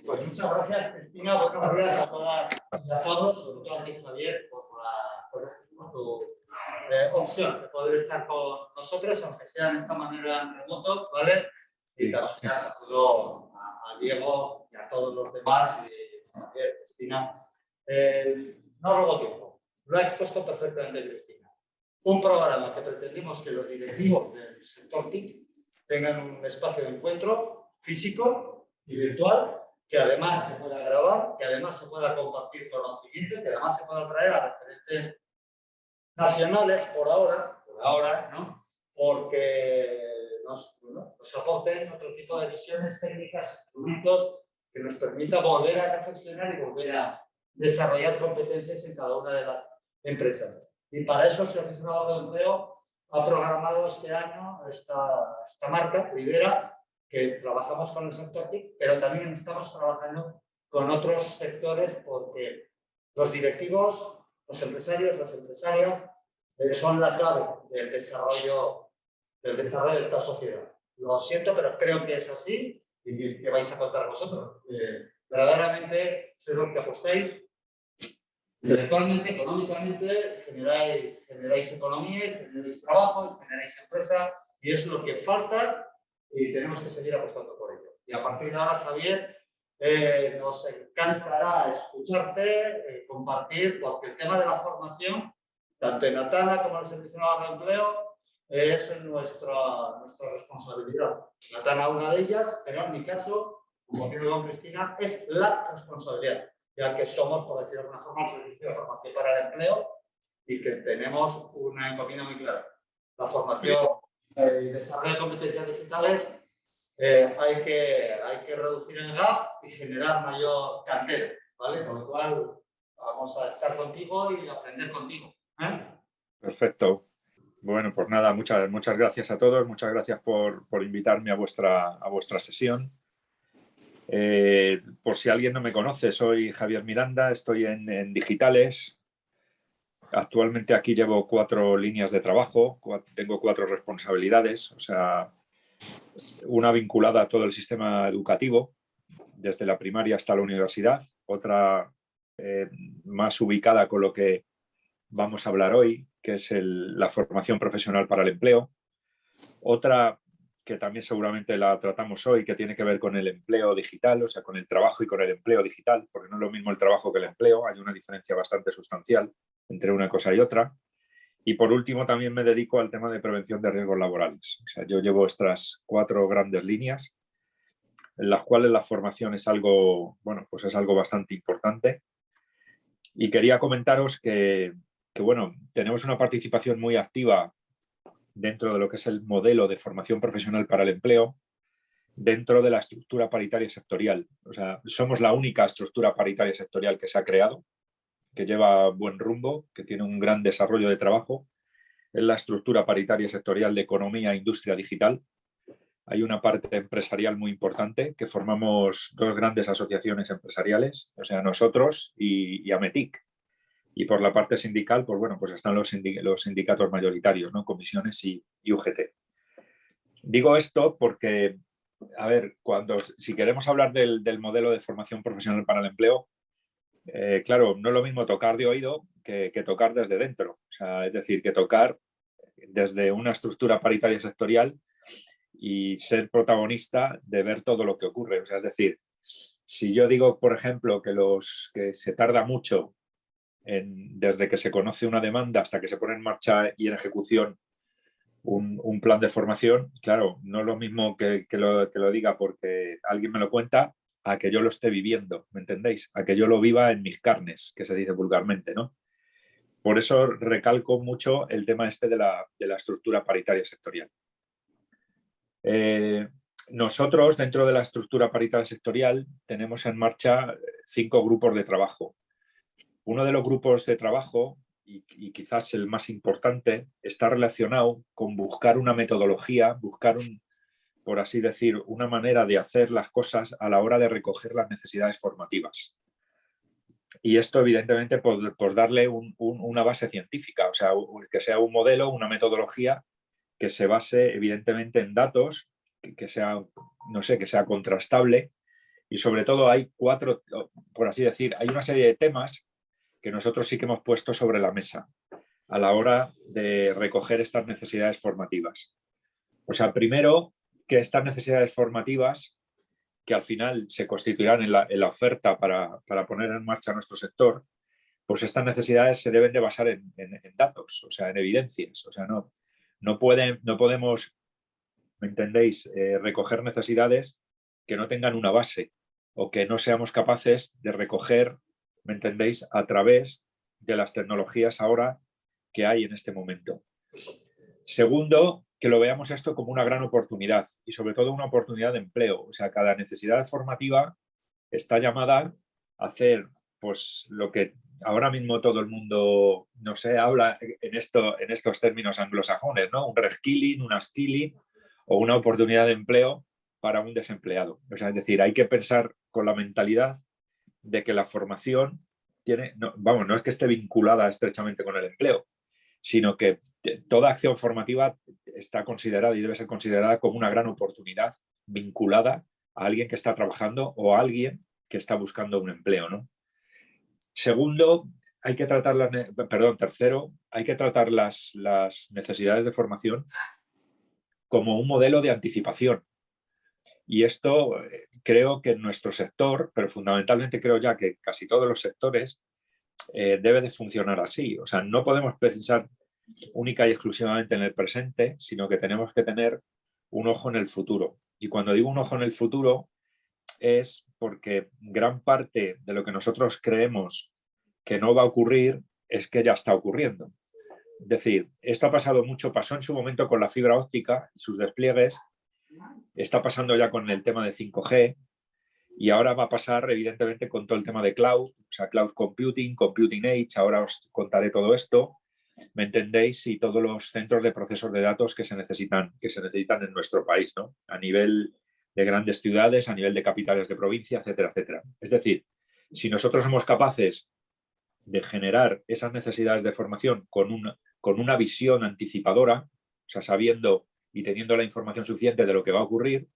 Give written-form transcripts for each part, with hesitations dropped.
Pues muchas gracias, Cristina. Buenos días a todas y a todos, sobre todo a ti, Javier, por tu opción de poder estar con nosotros, aunque sea de esta manera en remoto, ¿vale? Y también saludo a Diego y a todos los demás, Javier, Cristina. No robo tiempo, lo ha expuesto perfectamente Cristina. Un programa que pretendimos que los directivos del sector TIC tengan un espacio de encuentro físico y virtual, que además se pueda grabar, que además se pueda compartir conocimiento, que además se pueda traer a referentes nacionales por ahora, ¿no? Porque nos aporten otro tipo de visiones técnicas, instrumentos que nos permita volver a reflexionar y volver a desarrollar competencias en cada una de las empresas. Y para eso el Servicio Navarro de Empleo ha programado este año esta marca, Rivera, que trabajamos con el sector TIC, pero también estamos trabajando con otros sectores porque los directivos, los empresarios, las empresarias son la clave del desarrollo de esta sociedad. Lo siento, pero creo que es así y que vais a contar vosotros. Verdaderamente, sé lo que apostáis. Intelectualmente, económicamente, generáis economía, generáis trabajo, generáis empresa, y es lo que falta y tenemos que seguir apostando por ello. Y a partir de ahora, Javier, nos encantará escucharte, compartir, porque el tema de la formación, tanto en Atana como en el Servicio Navarro de Empleo, es nuestra responsabilidad. Atana una de ellas, pero en mi caso, como tiene con Cristina, es la responsabilidad, ya que somos, por decirlo de alguna forma, el servicio de formación para el empleo y que tenemos una encomienda muy clara. La formación y desarrollo de competencias digitales hay que reducir el gap y generar mayor candela, ¿vale? Con lo cual vamos a estar contigo y aprender contigo. Perfecto. Bueno, pues nada, muchas gracias a todos, muchas gracias por invitarme a vuestra sesión. Por si alguien no me conoce, soy Javier Miranda, estoy en Digitales. Actualmente aquí llevo 4 líneas de trabajo, tengo 4 responsabilidades, o sea, una vinculada a todo el sistema educativo, desde la primaria hasta la universidad, otra más ubicada con lo que vamos a hablar hoy, que es la formación profesional para el empleo, otra que también seguramente la tratamos hoy, que tiene que ver con el empleo digital, o sea, con el trabajo y con el empleo digital, porque no es lo mismo el trabajo que el empleo, hay una diferencia bastante sustancial entre una cosa y otra. Y por último, también me dedico al tema de prevención de riesgos laborales. O sea, yo llevo estas 4 grandes líneas, en las cuales la formación es algo, bueno, pues es algo bastante importante. Y quería comentaros que bueno, tenemos una participación muy activa dentro de lo que es el modelo de formación profesional para el empleo, dentro de la estructura paritaria sectorial. O sea, somos la única estructura paritaria sectorial que se ha creado, que lleva buen rumbo, que tiene un gran desarrollo de trabajo. Es la estructura paritaria sectorial de economía e industria digital. Hay una parte empresarial muy importante, que formamos 2 grandes asociaciones empresariales, o sea, nosotros y AMETIC. Y por la parte sindical, pues bueno, pues están los sindicatos mayoritarios, ¿no? Comisiones y UGT. Digo esto porque, a ver, si queremos hablar del modelo de formación profesional para el empleo, claro, no es lo mismo tocar de oído que tocar desde dentro. O sea, es decir, que tocar desde una estructura paritaria sectorial y ser protagonista de ver todo lo que ocurre. O sea, es decir, si yo digo, por ejemplo, que se tarda mucho desde que se conoce una demanda hasta que se pone en marcha y en ejecución un plan de formación, claro, no es lo mismo que lo diga porque alguien me lo cuenta a que yo lo esté viviendo, ¿me entendéis? A que yo lo viva en mis carnes, que se dice vulgarmente, ¿no? Por eso recalco mucho el tema este de la estructura paritaria sectorial. Nosotros, dentro de la estructura paritaria sectorial, tenemos en marcha 5 grupos de trabajo. Uno de los grupos de trabajo, y quizás el más importante, está relacionado con buscar una metodología, buscar por así decir, una manera de hacer las cosas a la hora de recoger las necesidades formativas. Y esto, evidentemente, por darle una base científica, o sea, que sea un modelo, una metodología que se base, evidentemente, en datos, que sea, no sé, que sea contrastable Y sobre todo hay 4, por así decir, hay una serie de temas que nosotros sí que hemos puesto sobre la mesa a la hora de recoger estas necesidades formativas. O sea, primero, que estas necesidades formativas, que al final se constituirán en la oferta para poner en marcha nuestro sector, pues estas necesidades se deben de basar en datos, o sea, en evidencias. O sea, no podemos, ¿me entendéis?, recoger necesidades que no tengan una base o que no seamos capaces de recoger, ¿me entendéis?, a través de las tecnologías ahora que hay en este momento. Segundo, que lo veamos esto como una gran oportunidad y sobre todo una oportunidad de empleo. O sea, cada necesidad formativa está llamada a hacer pues lo que ahora mismo todo el mundo, no sé, habla en estos términos anglosajones, ¿no? Un reskilling, una skilling o una oportunidad de empleo para un desempleado. O sea, es decir, hay que pensar con la mentalidad de que la formación no es que esté vinculada estrechamente con el empleo, sino que toda acción formativa está considerada y debe ser considerada como una gran oportunidad vinculada a alguien que está trabajando o a alguien que está buscando un empleo, ¿no? Segundo, tercero, hay que tratar las necesidades de formación como un modelo de anticipación. Y esto creo que en nuestro sector, pero fundamentalmente creo ya que casi todos los sectores, debe de funcionar así. O sea, no podemos pensar única y exclusivamente en el presente, sino que tenemos que tener un ojo en el futuro. Y cuando digo un ojo en el futuro es porque gran parte de lo que nosotros creemos que no va a ocurrir es que ya está ocurriendo. Es decir, esto ha pasado mucho, pasó en su momento con la fibra óptica y sus despliegues, está pasando ya con el tema de 5G y ahora va a pasar evidentemente con todo el tema de cloud, o sea, cloud computing, computing age, ahora os contaré todo esto, ¿me entendéis? Y todos los centros de procesos de datos que se necesitan en nuestro país, ¿no? A nivel de grandes ciudades, a nivel de capitales de provincia, etcétera, etcétera. Es decir, si nosotros somos capaces de generar esas necesidades de formación con una visión anticipadora, o sea, sabiendo y teniendo la información suficiente de lo que va a ocurrir,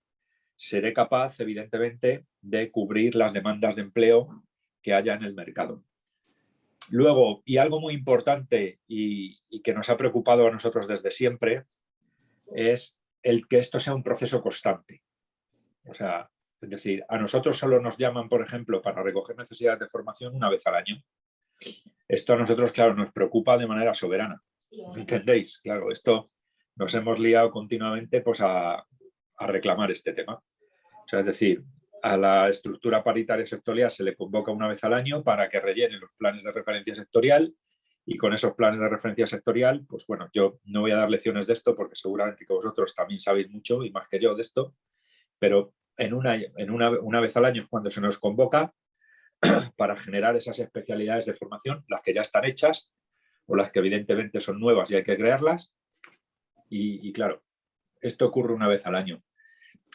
seré capaz, evidentemente, de cubrir las demandas de empleo que haya en el mercado. Luego, y algo muy importante y que nos ha preocupado a nosotros desde siempre, es el que esto sea un proceso constante. O sea, es decir, a nosotros solo nos llaman, por ejemplo, para recoger necesidades de formación una vez al año. Esto a nosotros, claro, nos preocupa de manera soberana. ¿Entendéis? Claro, esto nos hemos liado continuamente pues, a reclamar este tema. O sea, es decir, a la estructura paritaria sectorial se le convoca una vez al año para que rellene los planes de referencia sectorial y con esos planes de referencia sectorial, pues bueno, yo no voy a dar lecciones de esto porque seguramente que vosotros también sabéis mucho y más que yo de esto, pero una vez al año cuando se nos convoca para generar esas especialidades de formación, las que ya están hechas o las que evidentemente son nuevas y hay que crearlas. Y claro, esto ocurre una vez al año.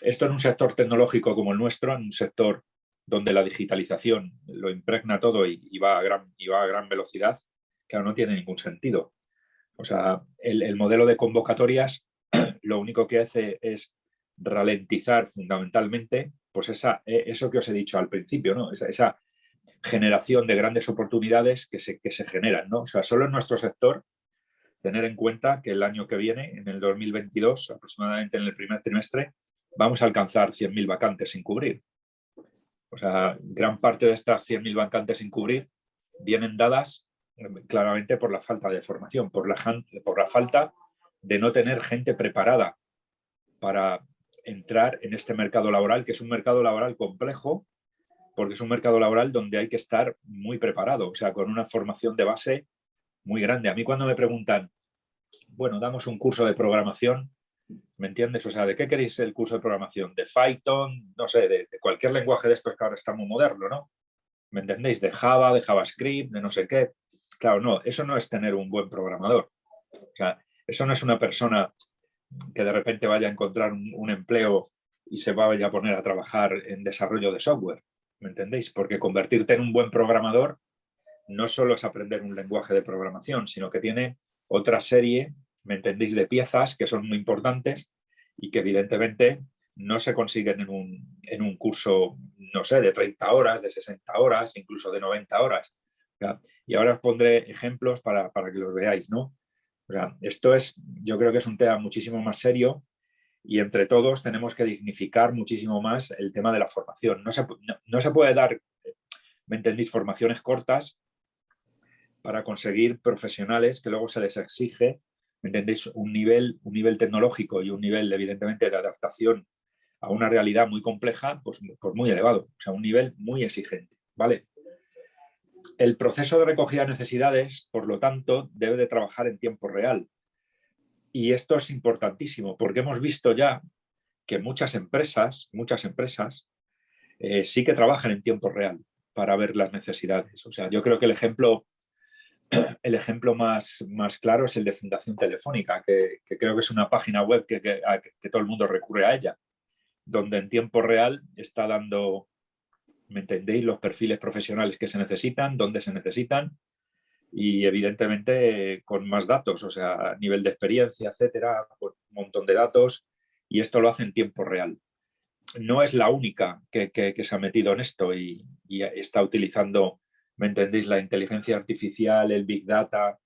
Esto en un sector tecnológico como el nuestro, en un sector donde la digitalización lo impregna todo y va a gran velocidad, claro, no tiene ningún sentido. O sea, el modelo de convocatorias lo único que hace es ralentizar fundamentalmente pues eso que os he dicho al principio, ¿no? Esa generación de grandes oportunidades que se generan, ¿no? O sea, solo en nuestro sector, tener en cuenta que el año que viene, en el 2022, aproximadamente en el primer trimestre, vamos a alcanzar 100.000 vacantes sin cubrir. O sea, gran parte de estas 100.000 vacantes sin cubrir vienen dadas claramente por la falta de formación, por la falta de no tener gente preparada para entrar en este mercado laboral, que es un mercado laboral complejo, porque es un mercado laboral donde hay que estar muy preparado, o sea, con una formación de base muy grande. A mí cuando me preguntan, bueno, damos un curso de programación, ¿me entiendes? O sea, ¿de qué queréis el curso de programación? ¿De Python? No sé, de cualquier lenguaje de estos que ahora está muy moderno, ¿no? ¿Me entendéis? De Java, de JavaScript, de no sé qué. Claro, no, eso no es tener un buen programador. O sea, eso no es una persona que de repente vaya a encontrar un empleo y se vaya a poner a trabajar en desarrollo de software. ¿Me entendéis? Porque convertirte en un buen programador no solo es aprender un lenguaje de programación, sino que tiene otra serie, ¿me entendéis?, de piezas que son muy importantes y que evidentemente no se consiguen en un curso, no sé, de 30 horas, de 60 horas, incluso de 90 horas. ¿Ya? Y ahora os pondré ejemplos para que los veáis, ¿no? O sea, esto es, yo creo que es un tema muchísimo más serio y entre todos tenemos que dignificar muchísimo más el tema de la formación. No se puede dar, ¿me entendéis?, formaciones cortas para conseguir profesionales que luego se les exige, ¿me entendéis?, un nivel tecnológico y un nivel, evidentemente, de adaptación a una realidad muy compleja, pues muy elevado, o sea, un nivel muy exigente, ¿vale? El proceso de recogida de necesidades, por lo tanto, debe de trabajar en tiempo real. Y esto es importantísimo porque hemos visto ya que muchas empresas sí que trabajan en tiempo real para ver las necesidades. O sea, yo creo que el ejemplo más claro es el de Fundación Telefónica, que creo que es una página web que todo el mundo recurre a ella, donde en tiempo real está dando, ¿me entendéis?, los perfiles profesionales que se necesitan, dónde se necesitan y evidentemente con más datos, o sea, nivel de experiencia, etcétera, pues, un montón de datos y esto lo hace en tiempo real. No es la única que se ha metido en esto y está utilizando, ¿me entendéis?, la inteligencia artificial, el Big Data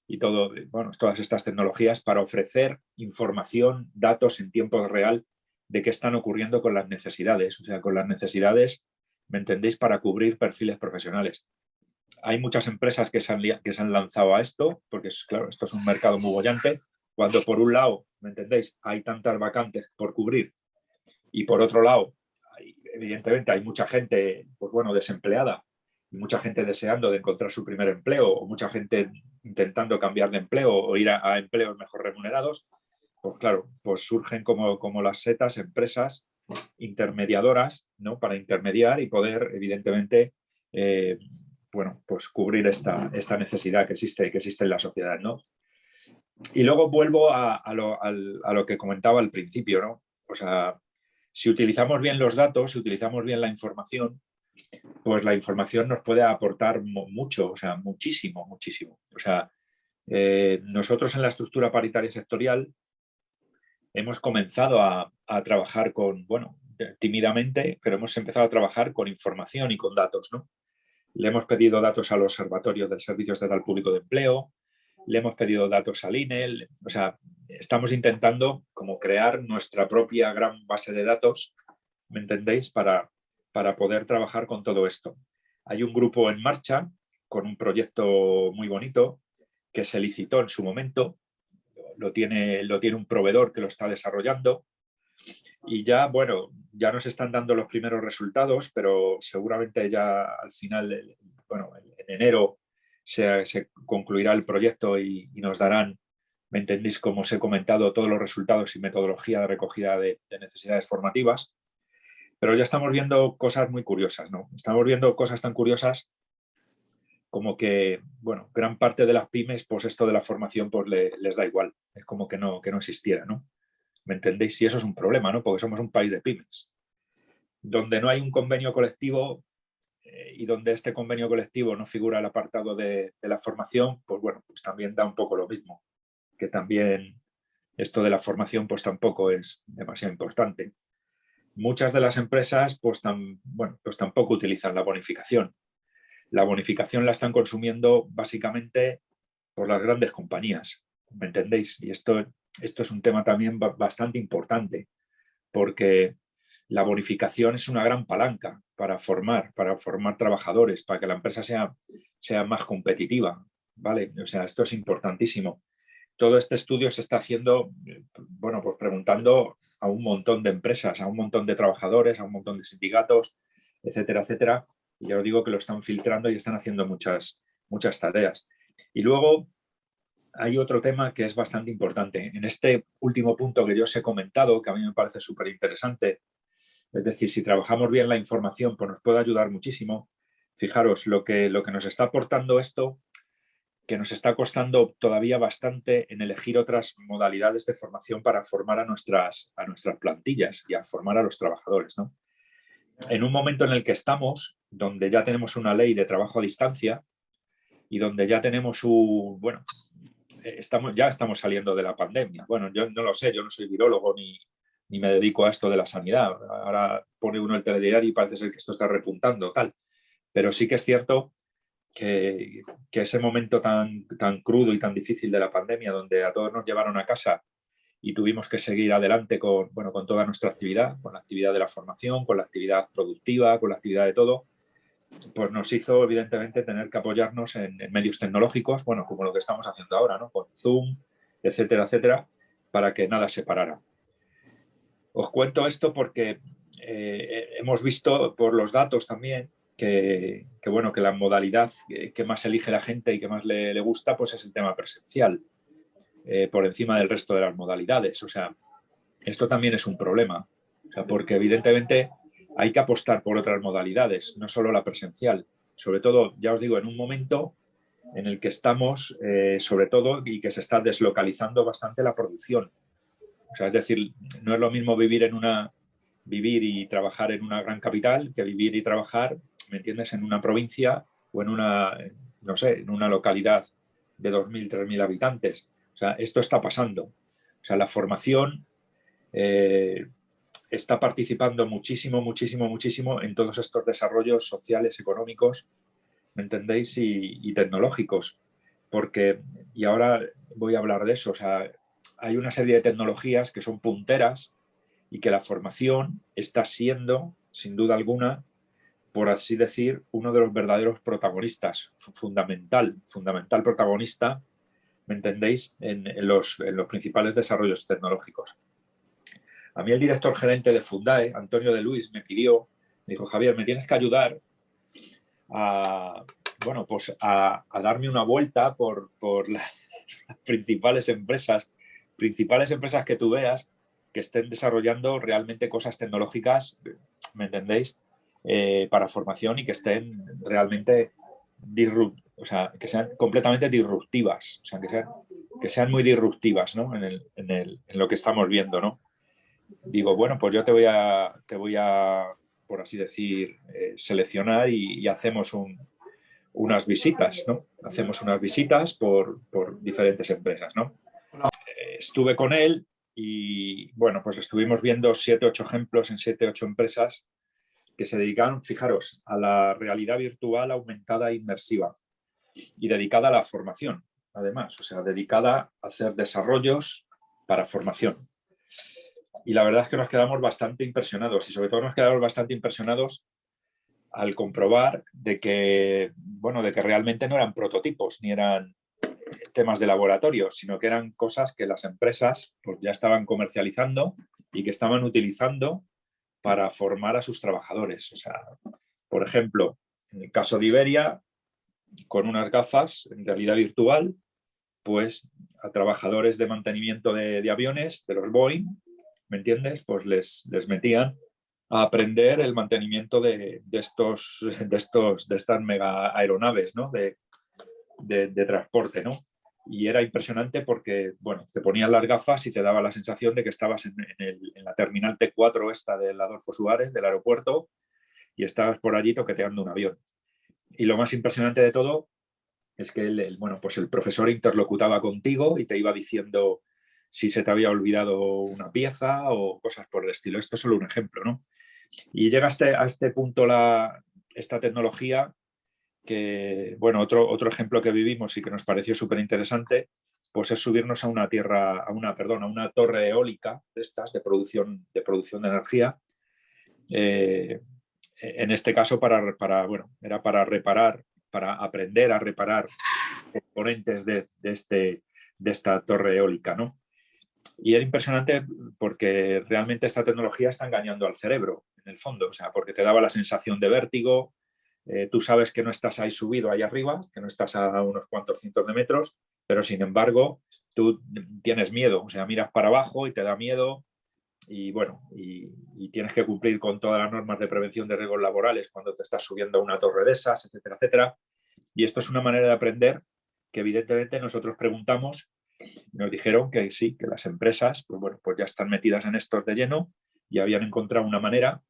y todo, bueno, todas estas tecnologías para ofrecer información, datos en tiempo real de qué están ocurriendo con las necesidades, o sea, con las necesidades, ¿me entendéis?, para cubrir perfiles profesionales. Hay muchas empresas que se han lanzado a esto, porque claro, esto es un mercado muy bollante, cuando por un lado, ¿me entendéis?, hay tantas vacantes por cubrir y por otro lado, evidentemente hay mucha gente, pues bueno, desempleada y mucha gente deseando de encontrar su primer empleo o mucha gente intentando cambiar de empleo o ir a empleos mejor remunerados, pues claro, pues surgen como las setas empresas intermediadoras, ¿no?, para intermediar y poder, evidentemente, bueno, pues cubrir esta necesidad que existe en la sociedad, ¿no? Y luego vuelvo a lo que comentaba al principio, ¿no? O sea, si utilizamos bien los datos, si utilizamos bien la información, pues la información nos puede aportar mucho, o sea, muchísimo, muchísimo. O sea, nosotros en la estructura paritaria sectorial hemos comenzado a trabajar con, bueno, tímidamente, pero hemos empezado a trabajar con información y con datos, ¿no? Le hemos pedido datos al Observatorio del Servicio Estatal Público de Empleo, le hemos pedido datos al INE, o sea, estamos intentando como crear nuestra propia gran base de datos, ¿me entendéis?, para poder trabajar con todo esto. Hay un grupo en marcha con un proyecto muy bonito que se licitó en su momento, lo tiene un proveedor que lo está desarrollando y ya, bueno, ya nos están dando los primeros resultados, pero seguramente ya al final, bueno, en enero se concluirá el proyecto y nos darán, ¿me entendéis?, como os he comentado, todos los resultados y metodología de recogida de necesidades formativas. Pero ya estamos viendo cosas muy curiosas, ¿no? Estamos viendo cosas tan curiosas como que, bueno, gran parte de las pymes, pues esto de la formación pues les da igual. Es como que no existiera, ¿no? ¿Me entendéis? Y eso es un problema, ¿no? Porque somos un país de pymes. Donde no hay un convenio colectivo y donde este convenio colectivo no figura el apartado de la formación, pues bueno, pues también da un poco lo mismo. Que también esto de la formación pues tampoco es demasiado importante. Muchas de las empresas pues tampoco utilizan la bonificación. La bonificación la están consumiendo básicamente por las grandes compañías, ¿me entendéis? Y esto es un tema también bastante importante, porque la bonificación es una gran palanca para formar trabajadores, para que la empresa sea más competitiva, ¿vale? O sea, esto es importantísimo. Todo este estudio se está haciendo, bueno, pues preguntando a un montón de empresas, a un montón de trabajadores, a un montón de sindicatos, etcétera, etcétera. Y ya os digo que lo están filtrando y están haciendo muchas tareas. Y luego hay otro tema que es bastante importante. En este último punto que yo os he comentado, que a mí me parece súper interesante, es decir, si trabajamos bien la información, pues nos puede ayudar muchísimo. Fijaros, lo que nos está aportando esto, que nos está costando todavía bastante en elegir otras modalidades de formación para formar a nuestras plantillas y a formar a los trabajadores, ¿no? En un momento en el que estamos, donde ya tenemos una ley de trabajo a distancia y donde ya tenemos bueno, ya estamos saliendo de la pandemia. Bueno, yo no lo sé, yo no soy virólogo ni me dedico a esto de la sanidad. Ahora pone uno el telediario y parece ser que esto está repuntando, tal. Pero sí que es cierto que ese momento tan crudo y tan difícil de la pandemia, donde a todos nos llevaron a casa y tuvimos que seguir adelante con toda nuestra actividad, con la actividad de la formación, con la actividad productiva, con la actividad de todo, pues nos hizo evidentemente tener que apoyarnos en medios tecnológicos, bueno, como lo que estamos haciendo ahora, ¿no? Con Zoom, etcétera, etcétera, para que nada se parara. Os cuento esto porque hemos visto por los datos también que la modalidad que más elige la gente y que más le gusta pues es el tema presencial, por encima del resto de las modalidades. O sea, esto también es un problema, o sea, porque evidentemente hay que apostar por otras modalidades, no solo la presencial. Sobre todo, ya os digo, en un momento en el que estamos, sobre todo, y que se está deslocalizando bastante la producción. O sea, es decir, no es lo mismo vivir y trabajar en una gran capital que vivir y trabajar, ¿me entiendes?, en una provincia o en no sé, en una localidad de 2.000, 3.000 habitantes. O sea, esto está pasando. O sea, la formación está participando muchísimo, muchísimo, muchísimo en todos estos desarrollos sociales, económicos, ¿me entendéis?, y tecnológicos. Porque, y ahora voy a hablar de eso, o sea, hay una serie de tecnologías que son punteras y que la formación está siendo, sin duda alguna, por así decir, uno de los verdaderos protagonistas, fundamental protagonista, ¿me entendéis?, en los principales desarrollos tecnológicos. A mí el director gerente de Fundae, Antonio de Luis, me dijo, Javier, me tienes que ayudar a darme una vuelta por las principales empresas que tú veas que estén desarrollando realmente cosas tecnológicas, ¿me entendéis?, para formación y que estén realmente que sean completamente disruptivas, o sea, que sean muy disruptivas, ¿no?, en lo que estamos viendo, ¿no? Digo, bueno, pues yo te voy a por así decir, seleccionar y hacemos unas visitas, ¿no? Hacemos unas visitas por diferentes empresas, ¿no? Estuve con él y, bueno, pues estuvimos viendo 7, 8 ejemplos en 7, 8 empresas que se dedicaron, fijaros, a la realidad virtual aumentada e inmersiva y dedicada a la formación, además, o sea, dedicada a hacer desarrollos para formación. Y la verdad es que nos quedamos bastante impresionados y sobre todo nos quedamos bastante impresionados al comprobar de que realmente no eran prototipos ni eran temas de laboratorio, sino que eran cosas que las empresas pues, ya estaban comercializando y que estaban utilizando para formar a sus trabajadores. O sea, por ejemplo, en el caso de Iberia, con unas gafas en realidad virtual, pues a trabajadores de mantenimiento de aviones, de los Boeing, ¿me entiendes? Pues les metían a aprender el mantenimiento de estas mega aeronaves, ¿no?, de transporte, ¿no? Y era impresionante porque, bueno, te ponían las gafas y te daba la sensación de que estabas en la terminal T4 esta del Adolfo Suárez, del aeropuerto, y estabas por allí toqueteando un avión. Y lo más impresionante de todo es que el profesor interlocutaba contigo y te iba diciendo si se te había olvidado una pieza o cosas por el estilo. Esto es solo un ejemplo, ¿no? Y llega a este punto esta tecnología que, bueno, otro ejemplo que vivimos y que nos pareció súper interesante, pues es subirnos a una torre eólica de estas de producción de energía. En este caso era para reparar, para aprender a reparar componentes de esta torre eólica, ¿no? Y era impresionante porque realmente esta tecnología está engañando al cerebro, en el fondo, o sea, porque te daba la sensación de vértigo, tú sabes que no estás ahí subido, ahí arriba, que no estás a unos cuantos cientos de metros, pero sin embargo tú tienes miedo, o sea, miras para abajo y te da miedo y bueno, y tienes que cumplir con todas las normas de prevención de riesgos laborales cuando te estás subiendo a una torre de esas, etcétera, etcétera. Y esto es una manera de aprender que evidentemente nosotros preguntamos. Nos dijeron que sí, que las empresas pues ya están metidas en estos de lleno y habían encontrado una manera,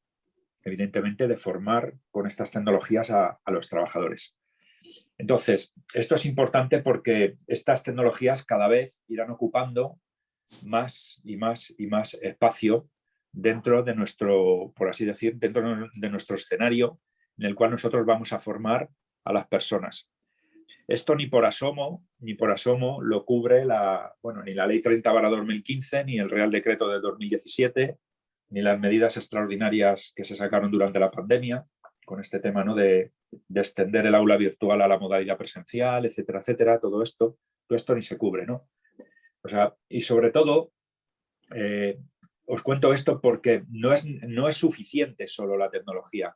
evidentemente, de formar con estas tecnologías a los trabajadores. Entonces, esto es importante porque estas tecnologías cada vez irán ocupando más y más y más espacio dentro de nuestro, por así decir, dentro de nuestro escenario en el cual nosotros vamos a formar a las personas. Esto ni por asomo lo cubre ni la Ley 30/2015, ni el Real Decreto de 2017, ni las medidas extraordinarias que se sacaron durante la pandemia, con este tema, ¿no?, de extender el aula virtual a la modalidad presencial, etcétera, etcétera. Todo esto ni se cubre, ¿no? O sea, y sobre todo, os cuento esto porque no es suficiente solo la tecnología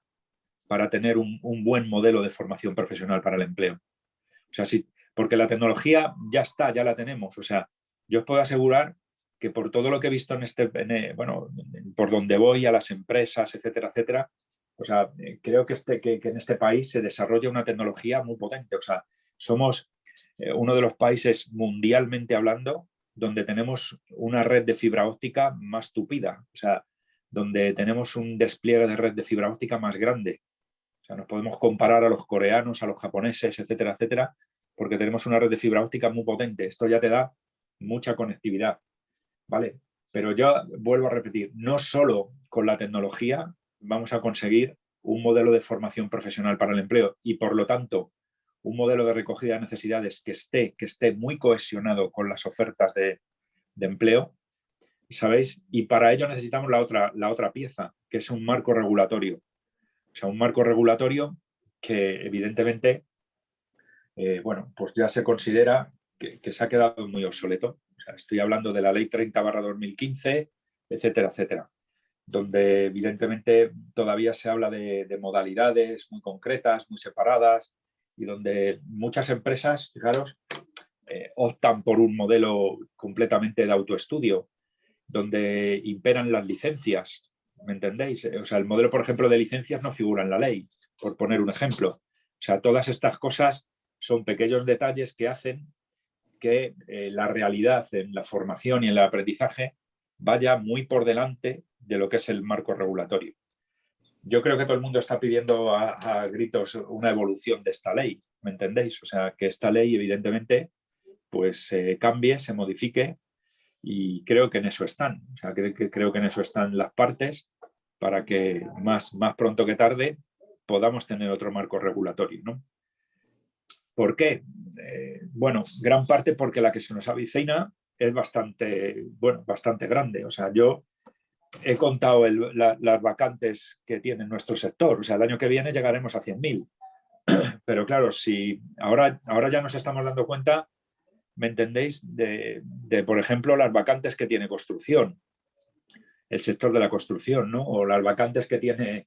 para tener un buen modelo de formación profesional para el empleo. O sea, sí, porque la tecnología ya está, ya la tenemos. O sea, yo os puedo asegurar que por todo lo que he visto por donde voy, a las empresas, etcétera, etcétera, o sea, creo que en este país se desarrolla una tecnología muy potente. O sea, somos uno de los países mundialmente hablando donde tenemos una red de fibra óptica más tupida. O sea, donde tenemos un despliegue de red de fibra óptica más grande. O sea, nos podemos comparar a los coreanos, a los japoneses, etcétera, etcétera, porque tenemos una red de fibra óptica muy potente. Esto ya te da mucha conectividad, ¿vale? Pero yo vuelvo a repetir, no solo con la tecnología vamos a conseguir un modelo de formación profesional para el empleo y, por lo tanto, un modelo de recogida de necesidades que esté muy cohesionado con las ofertas de empleo, ¿sabéis? Y para ello necesitamos la otra pieza, que es un marco regulatorio. O sea, un marco regulatorio que evidentemente, pues ya se considera que se ha quedado muy obsoleto. O sea, estoy hablando de la Ley 30/2015, etcétera, etcétera, donde evidentemente todavía se habla de modalidades muy concretas, muy separadas, y donde muchas empresas, fijaros, optan por un modelo completamente de autoestudio, donde imperan las licencias, ¿me entendéis? O sea, el modelo, por ejemplo, de licencias no figura en la ley, por poner un ejemplo. O sea, todas estas cosas son pequeños detalles que hacen que la realidad en la formación y en el aprendizaje vaya muy por delante de lo que es el marco regulatorio. Yo creo que todo el mundo está pidiendo a gritos una evolución de esta ley, ¿me entendéis? O sea, que esta ley evidentemente pues cambie, se modifique, y creo que en eso están. O sea, creo que en eso están las partes para que más pronto que tarde podamos tener otro marco regulatorio, ¿no? ¿Por qué? Gran parte porque la que se nos avecina es bastante grande. O sea, yo he contado las vacantes que tiene nuestro sector. O sea, el año que viene llegaremos a 100.000. Pero claro, si ahora ya nos estamos dando cuenta, ¿me entendéis? De, por ejemplo, las vacantes que tiene construcción, el sector de la construcción, ¿no? O las vacantes que tiene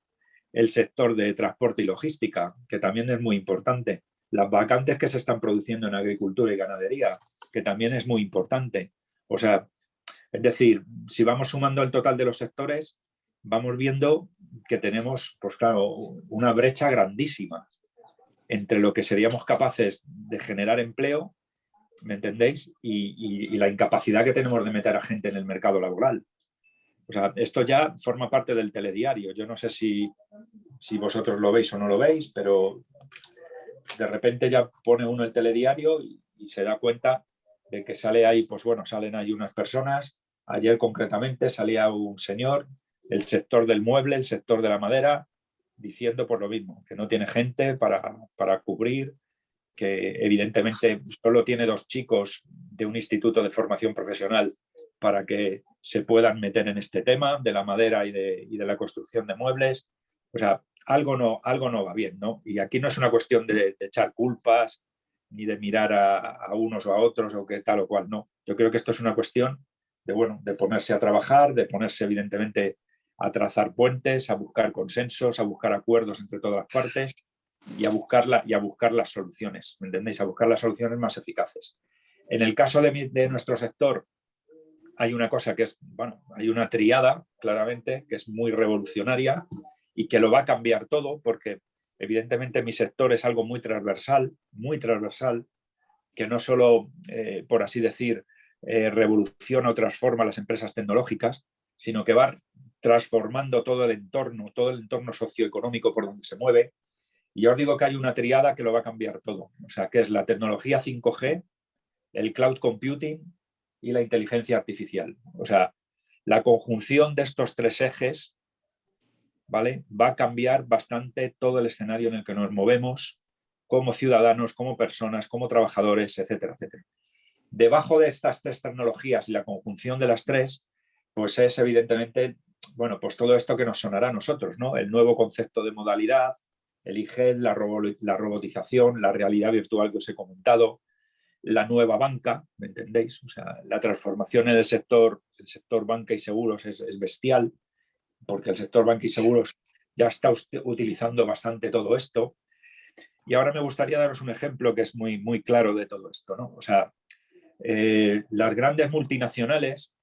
el sector de transporte y logística, que también es muy importante. Las vacantes que se están produciendo en agricultura y ganadería, que también es muy importante. O sea, es decir, si vamos sumando el total de los sectores, vamos viendo que tenemos, pues claro, una brecha grandísima entre lo que seríamos capaces de generar empleo, ¿me entendéis? Y la incapacidad que tenemos de meter a gente en el mercado laboral. O sea, esto ya forma parte del telediario. Yo no sé si vosotros lo veis o no lo veis, pero de repente ya pone uno el telediario y se da cuenta de que sale ahí, pues bueno, salen ahí unas personas. Ayer concretamente salía un señor, el sector del mueble, el sector de la madera, diciendo por lo mismo, que no tiene gente para cubrir, que evidentemente solo tiene 2 chicos de un instituto de formación profesional para que se puedan meter en este tema de la madera y de la construcción de muebles. O sea, algo no va bien, ¿no? Y aquí no es una cuestión de echar culpas ni de mirar a unos o a otros o que tal o cual, no. Yo creo que esto es una cuestión de ponerse a trabajar, de ponerse evidentemente a trazar puentes, a buscar consensos, a buscar acuerdos entre todas las partes y a buscar las soluciones, ¿me entendéis? A buscar las soluciones más eficaces. En el caso de nuestro sector, hay una cosa que es, hay una triada, claramente, que es muy revolucionaria y que lo va a cambiar todo, porque evidentemente mi sector es algo muy transversal, que no solo, por así decir, revoluciona o transforma las empresas tecnológicas, sino que va transformando todo el entorno socioeconómico por donde se mueve. Y yo os digo que hay una triada que lo va a cambiar todo. O sea, que es la tecnología 5G, el cloud computing y la inteligencia artificial. O sea, La conjunción de estos tres ejes, ¿vale?, va a cambiar bastante todo el escenario en el que nos movemos como ciudadanos, como personas, como trabajadores, etcétera, etcétera. Debajo de estas tres tecnologías y la conjunción de las tres, pues es evidentemente, bueno, pues todo esto que nos sonará a nosotros, ¿no? El nuevo concepto de modalidad, el IGED, la robotización, la realidad virtual que os he comentado, la nueva banca, ¿me entendéis? O sea, la transformación en el sector banca y seguros es bestial, porque el sector banca y seguros ya está utilizando bastante todo esto. Y ahora me gustaría daros un ejemplo que es muy, muy claro de todo esto, ¿no? O sea, las grandes multinacionales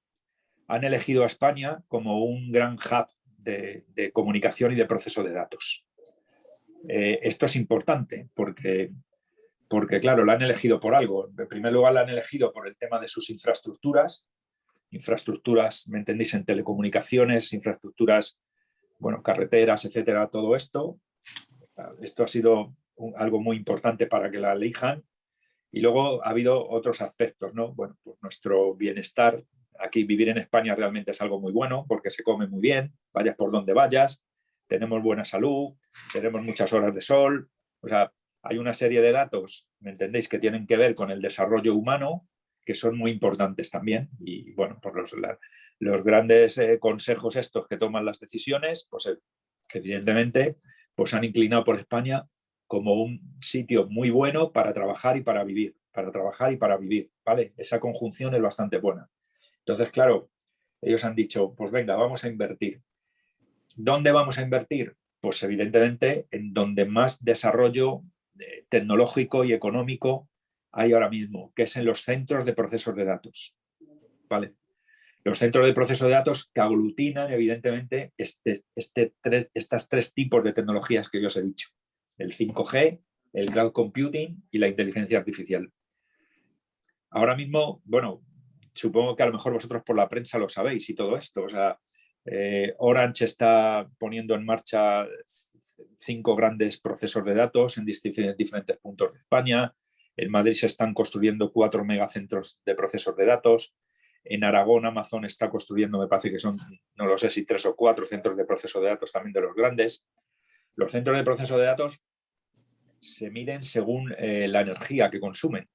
han elegido a España como un gran hub de comunicación y de proceso de datos. Esto es importante porque, claro, la han elegido por algo. En primer lugar, la han elegido por el tema de sus infraestructuras, ¿me entendéis?, en telecomunicaciones, infraestructuras, bueno, carreteras, etcétera, todo esto. Esto ha sido algo muy importante para que la elijan. Y luego ha habido otros aspectos, ¿no? Bueno, pues nuestro bienestar. Aquí vivir en España realmente es algo muy bueno porque se come muy bien, vayas por donde vayas, tenemos buena salud, tenemos muchas horas de sol. O sea, hay una serie de datos, ¿me entendéis?, que tienen que ver con el desarrollo humano, que son muy importantes también. Y bueno, pues los grandes consejos estos que toman las decisiones, pues evidentemente pues han inclinado por España como un sitio muy bueno para trabajar y para vivir, ¿vale? Esa conjunción es bastante buena. Entonces, claro, ellos han dicho, pues venga, vamos a invertir. ¿Dónde vamos a invertir? Pues evidentemente en donde más desarrollo tecnológico y económico hay ahora mismo, que es en los centros de procesos de datos, ¿vale? Los centros de proceso de datos que aglutinan, evidentemente, estas tres tipos de tecnologías que yo os he dicho. El 5G, el cloud computing y la inteligencia artificial. Ahora mismo, bueno, supongo que a lo mejor vosotros por la prensa lo sabéis y todo esto. O sea, Orange está poniendo en marcha 5 grandes procesos de datos en diferentes puntos de España. En Madrid se están construyendo 4 megacentros de procesos de datos. En Aragón, Amazon está construyendo, me parece que son, no lo sé si 3 o 4 centros de proceso de datos también de los grandes. Los centros de proceso de datos se miden según la energía que consumen.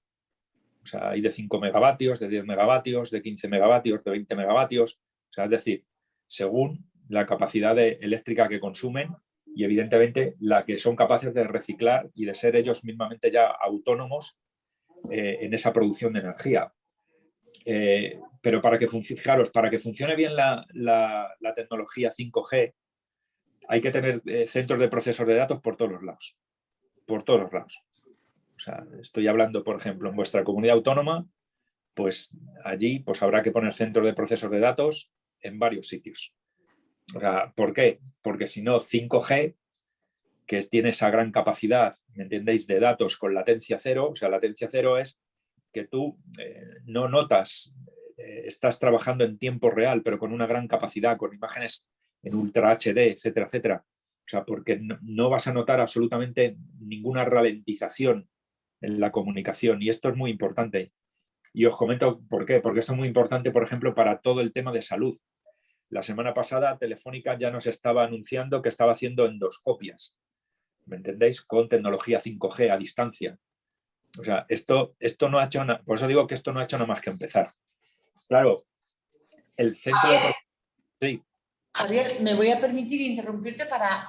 O sea, hay de 5 megavatios, de 10 megavatios, de 15 megavatios, de 20 megavatios. O sea, es decir, según la capacidad eléctrica que consumen y evidentemente la que son capaces de reciclar y de ser ellos mismamente ya autónomos en esa producción de energía. Pero para que funcione bien la tecnología 5G, hay que tener centros de procesos de datos por todos los lados. Por todos los lados. O sea, estoy hablando, por ejemplo, en vuestra comunidad autónoma, pues allí pues habrá que poner centros de procesos de datos en varios sitios. O sea, ¿por qué? Porque si no, 5G, que tiene esa gran capacidad, ¿me entendéis?, de datos con latencia cero. O sea, latencia cero es que tú no notas, estás trabajando en tiempo real, pero con una gran capacidad, con imágenes en Ultra HD, etcétera, etcétera. O sea, porque no vas a notar absolutamente ninguna ralentización en la comunicación. Y esto es muy importante. Y os comento por qué. Porque esto es muy importante, por ejemplo, para todo el tema de salud. La semana pasada Telefónica ya nos estaba anunciando que estaba haciendo endoscopias, ¿me entendéis?, con tecnología 5G a distancia. O sea, esto no ha hecho nada. Por eso digo que esto no ha hecho nada más que empezar. Claro, el centro de... Sí. Javier, me voy a permitir interrumpirte para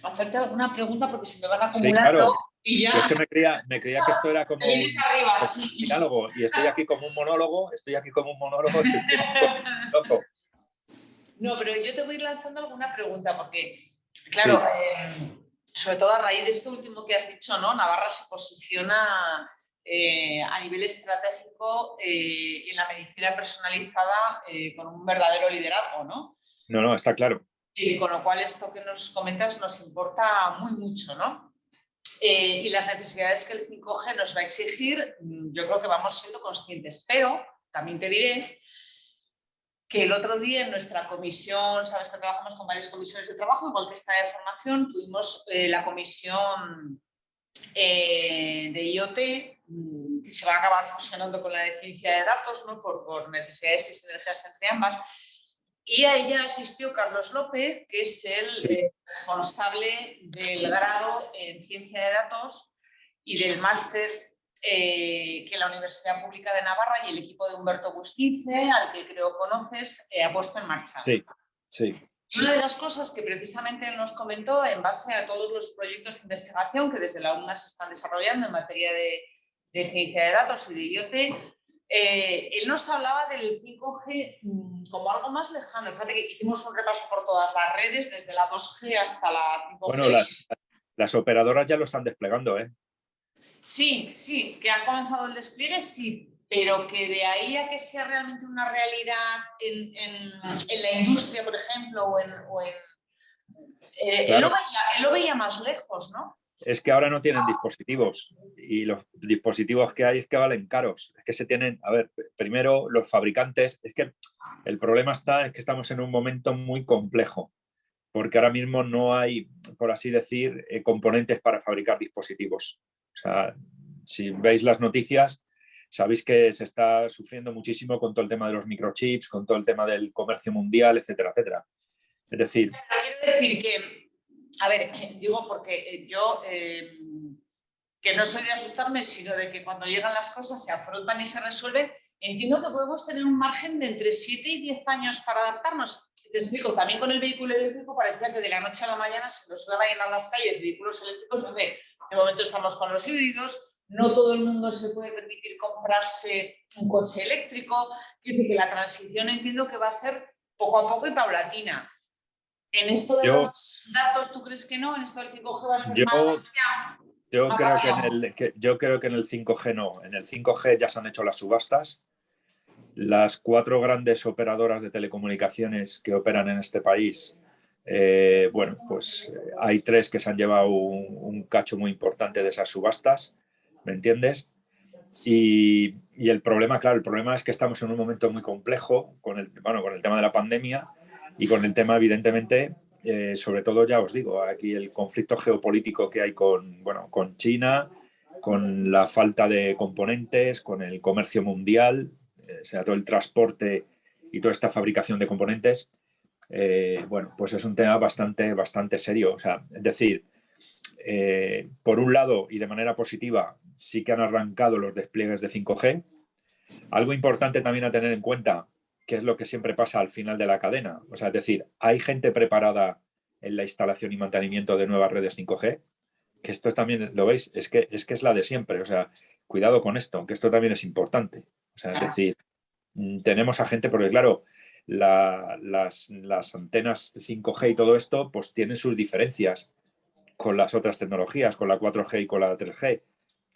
hacerte alguna pregunta porque se me van acumulando. Sí, claro. Y ya... Yo es que me creía que esto era como un diálogo y estoy aquí como un monólogo, y estoy aquí como un loco. No, pero yo te voy a ir lanzando alguna pregunta porque, claro, sí, sobre todo a raíz de esto último que has dicho, ¿no? Navarra se posiciona a nivel estratégico en la medicina personalizada con un verdadero liderazgo, ¿no? No, está claro. Y con lo cual esto que nos comentas nos importa muy mucho, ¿no? Y las necesidades que el 5G nos va a exigir, yo creo que vamos siendo conscientes, pero también te diré que el otro día en nuestra comisión, sabes que trabajamos con varias comisiones de trabajo, igual que esta de formación, tuvimos la comisión de IoT, que se va a acabar fusionando con la de ciencia de datos, ¿no? por necesidades y sinergias entre ambas. Y a ella asistió Carlos López, que es el Sí. responsable del grado en Ciencia de Datos y del máster que la Universidad Pública de Navarra y el equipo de Humberto Bustince, al que creo conoces, ha puesto en marcha. Sí, sí. Y una de las cosas que precisamente él nos comentó, en base a todos los proyectos de investigación que desde la UNA se están desarrollando en materia de ciencia de datos y de IoT, él nos hablaba del 5G como algo más lejano. Fíjate que hicimos un repaso por todas las redes, desde la 2G hasta la 5G. Bueno, las operadoras ya lo están desplegando, ¿eh? Sí, sí, que ha comenzado el despliegue, sí, pero que de ahí a que sea realmente una realidad en la industria, por ejemplo, él Claro, lo veía más lejos, ¿no? es que ahora no tienen dispositivos y los dispositivos que hay es que valen caros. Es que se tienen, a ver, primero los fabricantes, es que el problema está en que estamos en un momento muy complejo, porque ahora mismo no hay, por así decir, componentes para fabricar dispositivos. O sea, si veis las noticias, sabéis que se está sufriendo muchísimo con todo el tema de los microchips, con todo el tema del comercio mundial, etcétera, etcétera. Es decir, quiero decir que, a ver, digo porque yo, que no soy de asustarme, sino de que cuando llegan las cosas se afrontan y se resuelven, entiendo que podemos tener un margen de entre 7 y 10 años para adaptarnos. Te explico, también con el vehículo eléctrico parecía que de la noche a la mañana se nos iban a llenar las calles vehículos eléctricos. De momento estamos con los híbridos, no todo el mundo se puede permitir comprarse un coche eléctrico. Quiero decir que la transición entiendo que va a ser poco a poco y paulatina. En esto de yo, los datos, ¿tú crees que no? En esto del 5G va a ser yo, más allá. yo, creo yo creo que en el 5G no. En el 5G ya se han hecho las subastas. Las 4 grandes operadoras de telecomunicaciones que operan en este país, bueno, pues hay 3 que se han llevado un cacho muy importante de esas subastas, ¿me entiendes? Y el problema, claro, el problema es que estamos en un momento muy complejo con el tema de la pandemia y con el tema, evidentemente, sobre todo, ya os digo, aquí el conflicto geopolítico que hay con China, con la falta de componentes, con el comercio mundial, o sea, todo el transporte y toda esta fabricación de componentes, bueno, pues es un tema bastante serio. O sea, es decir, por un lado, y de manera positiva, sí que han arrancado los despliegues de 5G. Algo importante también a tener en cuenta, que es lo que siempre pasa al final de la cadena. O sea, es decir, hay gente preparada en la instalación y mantenimiento de nuevas redes 5G, que esto también, ¿lo veis? Es que es la de siempre. O sea, cuidado con esto, que esto también es importante. O sea, es decir, tenemos a gente, porque claro, las antenas 5G y todo esto, pues tienen sus diferencias con las otras tecnologías, con la 4G y con la 3G.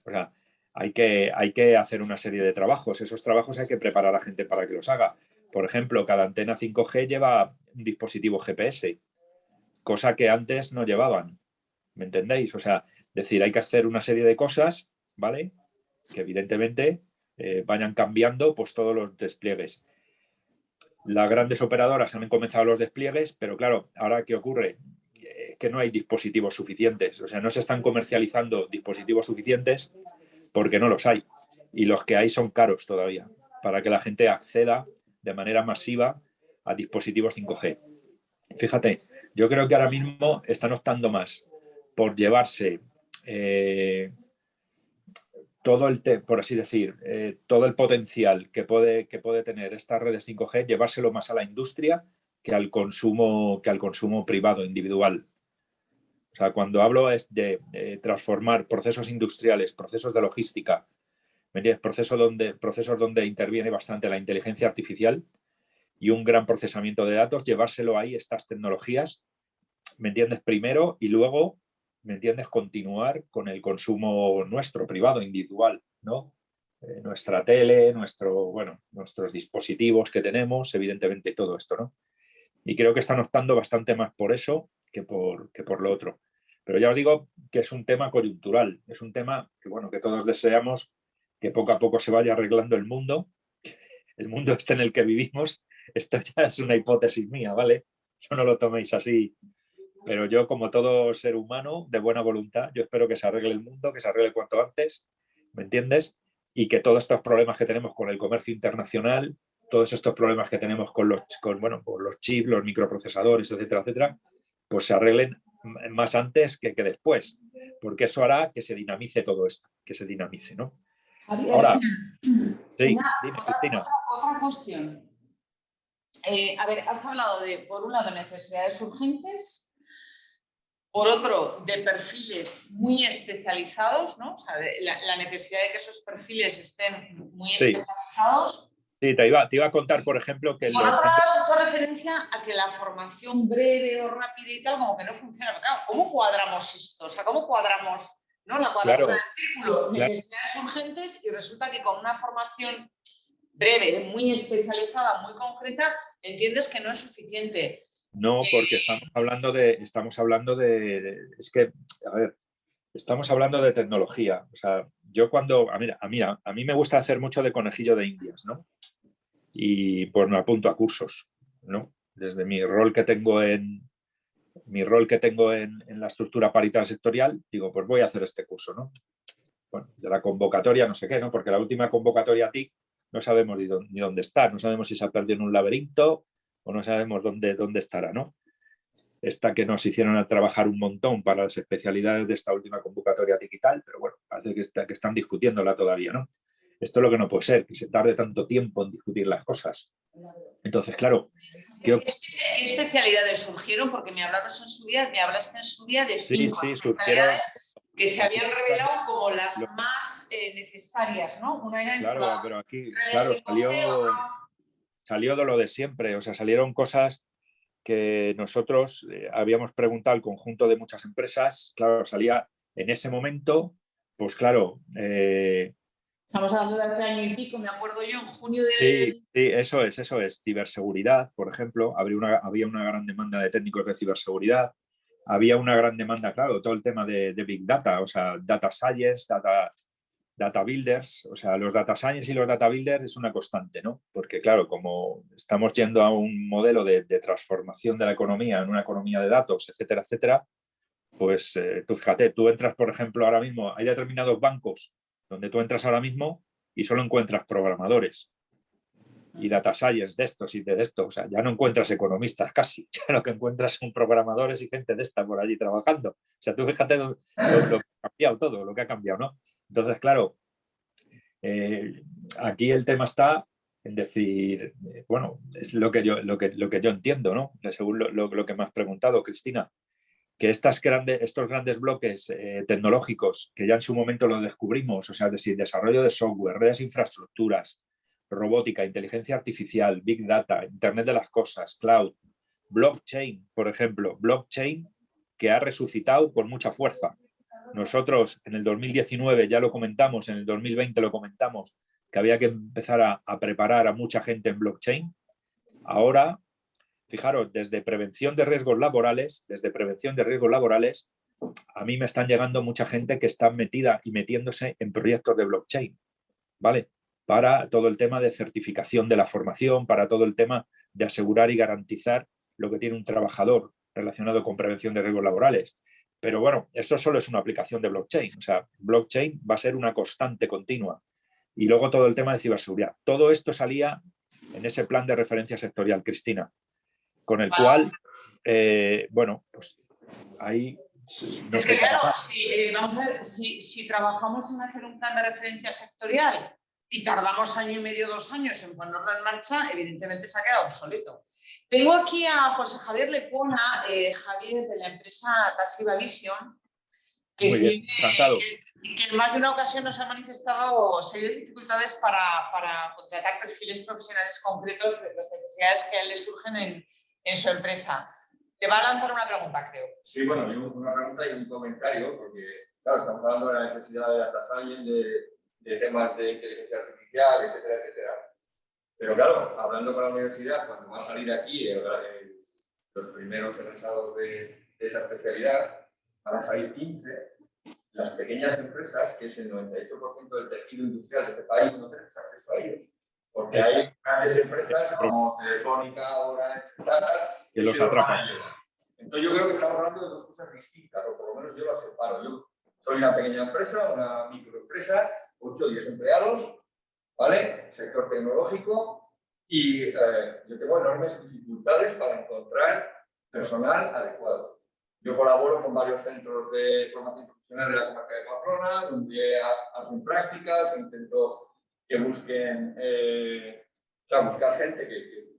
O sea, hay que hacer una serie de trabajos. Esos trabajos hay que preparar a la gente para que los haga. Por ejemplo, cada antena 5G lleva un dispositivo GPS, cosa que antes no llevaban. ¿Me entendéis? O sea, decir, hay que hacer una serie de cosas, ¿vale? Que evidentemente vayan cambiando pues todos los despliegues. Las grandes operadoras han comenzado los despliegues, pero claro, ahora ¿qué ocurre? Que no hay dispositivos suficientes. O sea, no se están comercializando dispositivos suficientes porque no los hay. Y los que hay son caros todavía, para que la gente acceda de manera masiva a dispositivos 5G. Fíjate, yo creo que ahora mismo están optando más por llevarse por así decir, todo el potencial que puede tener estas redes 5G, llevárselo más a la industria que al consumo privado, individual. O sea, cuando hablo es de transformar procesos industriales, procesos de logística, procesos donde interviene bastante la inteligencia artificial y un gran procesamiento de datos, llevárselo ahí, estas tecnologías, ¿me entiendes? Primero y luego, ¿me entiendes? Continuar con el consumo nuestro, privado, individual, ¿no? Nuestra tele, nuestros dispositivos que tenemos, evidentemente todo esto, ¿no? Y creo que están optando bastante más por eso que por lo otro. Pero ya os digo que es un tema coyuntural, es un tema que, bueno, que todos deseamos que poco a poco se vaya arreglando el mundo este en el que vivimos. Esto ya es una hipótesis mía, ¿vale? Eso no lo toméis así. Pero yo, como todo ser humano de buena voluntad, yo espero que se arregle el mundo, que se arregle cuanto antes, ¿me entiendes? Y que todos estos problemas que tenemos con el comercio internacional, todos estos problemas que tenemos con los chips, los microprocesadores, etcétera, etcétera, pues se arreglen más antes que después, porque eso hará que se dinamice todo esto, que se dinamice, ¿no? Javier, ahora, sí, dime, Cristina. Otra cuestión. A ver, has hablado de, por un lado, necesidades urgentes, por otro, de perfiles muy especializados, ¿no? O sea, la necesidad de que esos perfiles estén muy especializados. Sí, te iba a contar, por ejemplo, que... Por otro lado, has hecho referencia a que la formación breve o rápida y tal, como que no funciona. Pero claro, ¿cómo cuadramos esto? O sea, ¿cómo cuadramos, ¿no?, la cuadratura del círculo? Necesidades urgentes, y resulta que con una formación breve, muy especializada, muy concreta, entiendes que no es suficiente. No, porque estamos hablando de es que, a ver, estamos hablando de tecnología. O sea, yo cuando, a mí me gusta hacer mucho de conejillo de indias, ¿no? Y pues me apunto a cursos, ¿no? Desde mi rol que tengo en la estructura paritaria sectorial, digo, pues voy a hacer este curso, ¿no? Bueno, de la convocatoria no sé qué, ¿no? Porque la última convocatoria TIC no sabemos ni dónde está, no sabemos si se ha perdido en un laberinto o no sabemos dónde estará, ¿no? Esta que nos hicieron a trabajar un montón para las especialidades de esta última convocatoria TIC y tal, pero bueno, parece que están discutiéndola todavía, ¿no? Esto es lo que no puede ser, que se tarde tanto tiempo en discutir las cosas. Entonces, claro... ¿Qué especialidades surgieron? Porque me hablaste en su día de 5 especialidades que se habían revelado como las más necesarias, ¿no? Una era claro, pero aquí, claro, salió de lo de siempre. O sea, salieron cosas que nosotros habíamos preguntado al conjunto de muchas empresas. Claro, salía en ese momento, pues claro... Estamos hablando de hace año y pico, me acuerdo yo, en junio del... Sí, eso es. Ciberseguridad, por ejemplo. Había una gran demanda de técnicos de ciberseguridad. Había una gran demanda, claro, todo el tema de Big Data, o sea, Data Science, Data Builders. O sea, los Data Science y los Data Builders es una constante, ¿no? Porque, claro, como estamos yendo a un modelo de transformación de la economía en una economía de datos, etcétera, etcétera, pues tú fíjate, tú entras, por ejemplo, ahora mismo, hay determinados bancos donde tú entras ahora mismo y solo encuentras programadores y data science de estos y de estos. O sea, ya no encuentras economistas casi, ya lo que encuentras son programadores y gente de esta por allí trabajando. O sea, tú fíjate lo que ha cambiado todo, lo que ha cambiado, ¿no? Entonces, claro, aquí el tema está en decir, bueno, es lo que yo entiendo, ¿no? Según lo que me has preguntado, Cristina, que estos grandes bloques tecnológicos que ya en su momento lo descubrimos, o sea, desarrollo de software, redes, infraestructuras, robótica, inteligencia artificial, big data, internet de las cosas, cloud, blockchain, por ejemplo, blockchain que ha resucitado con mucha fuerza. Nosotros en el 2019 ya lo comentamos, en el 2020 lo comentamos, que había que empezar a preparar a mucha gente en blockchain. Ahora, fijaros, desde prevención de riesgos laborales, a mí me están llegando mucha gente que está metida y metiéndose en proyectos de blockchain, ¿vale? Para todo el tema de certificación de la formación, para todo el tema de asegurar y garantizar lo que tiene un trabajador relacionado con prevención de riesgos laborales. Pero bueno, eso solo es una aplicación de blockchain. O sea, blockchain va a ser una constante continua. Y luego todo el tema de ciberseguridad. Todo esto salía en ese plan de referencia sectorial, Cristina, con el cual, bueno, pues ahí... No es que claro, vamos a ver, si trabajamos en hacer un plan de referencia sectorial y tardamos año y medio, 2 años en ponerlo en marcha, evidentemente se ha quedado obsoleto. Tengo aquí a José Javier Lepona, Javier, de la empresa Tasiva Vision, que en más de una ocasión nos ha manifestado serias dificultades para contratar perfiles profesionales concretos de las necesidades que a él le surgen en su empresa. Te va a lanzar una pregunta, creo. Sí, bueno, yo una pregunta y un comentario, porque, claro, estamos hablando de la necesidad de data science, de temas de inteligencia artificial, etcétera, etcétera. Pero, claro, hablando con la universidad, cuando va a salir aquí los primeros egresados de esa especialidad, van a salir 15. Las pequeñas empresas, que es el 98% del tejido industrial de este país, no tenemos acceso a ellos. Porque hay grandes empresas como Telefónica, Orange, que los atrapan. Entonces yo creo que estamos hablando de 2 cosas distintas, o por lo menos yo las separo. Yo soy una pequeña empresa, una microempresa, 8 o 10 empleados, ¿vale? Sector tecnológico, Y yo tengo enormes dificultades para encontrar personal adecuado. Yo colaboro con varios centros de formación profesional de la comarca de Pamplona, donde hacen prácticas, intento que busquen, buscar gente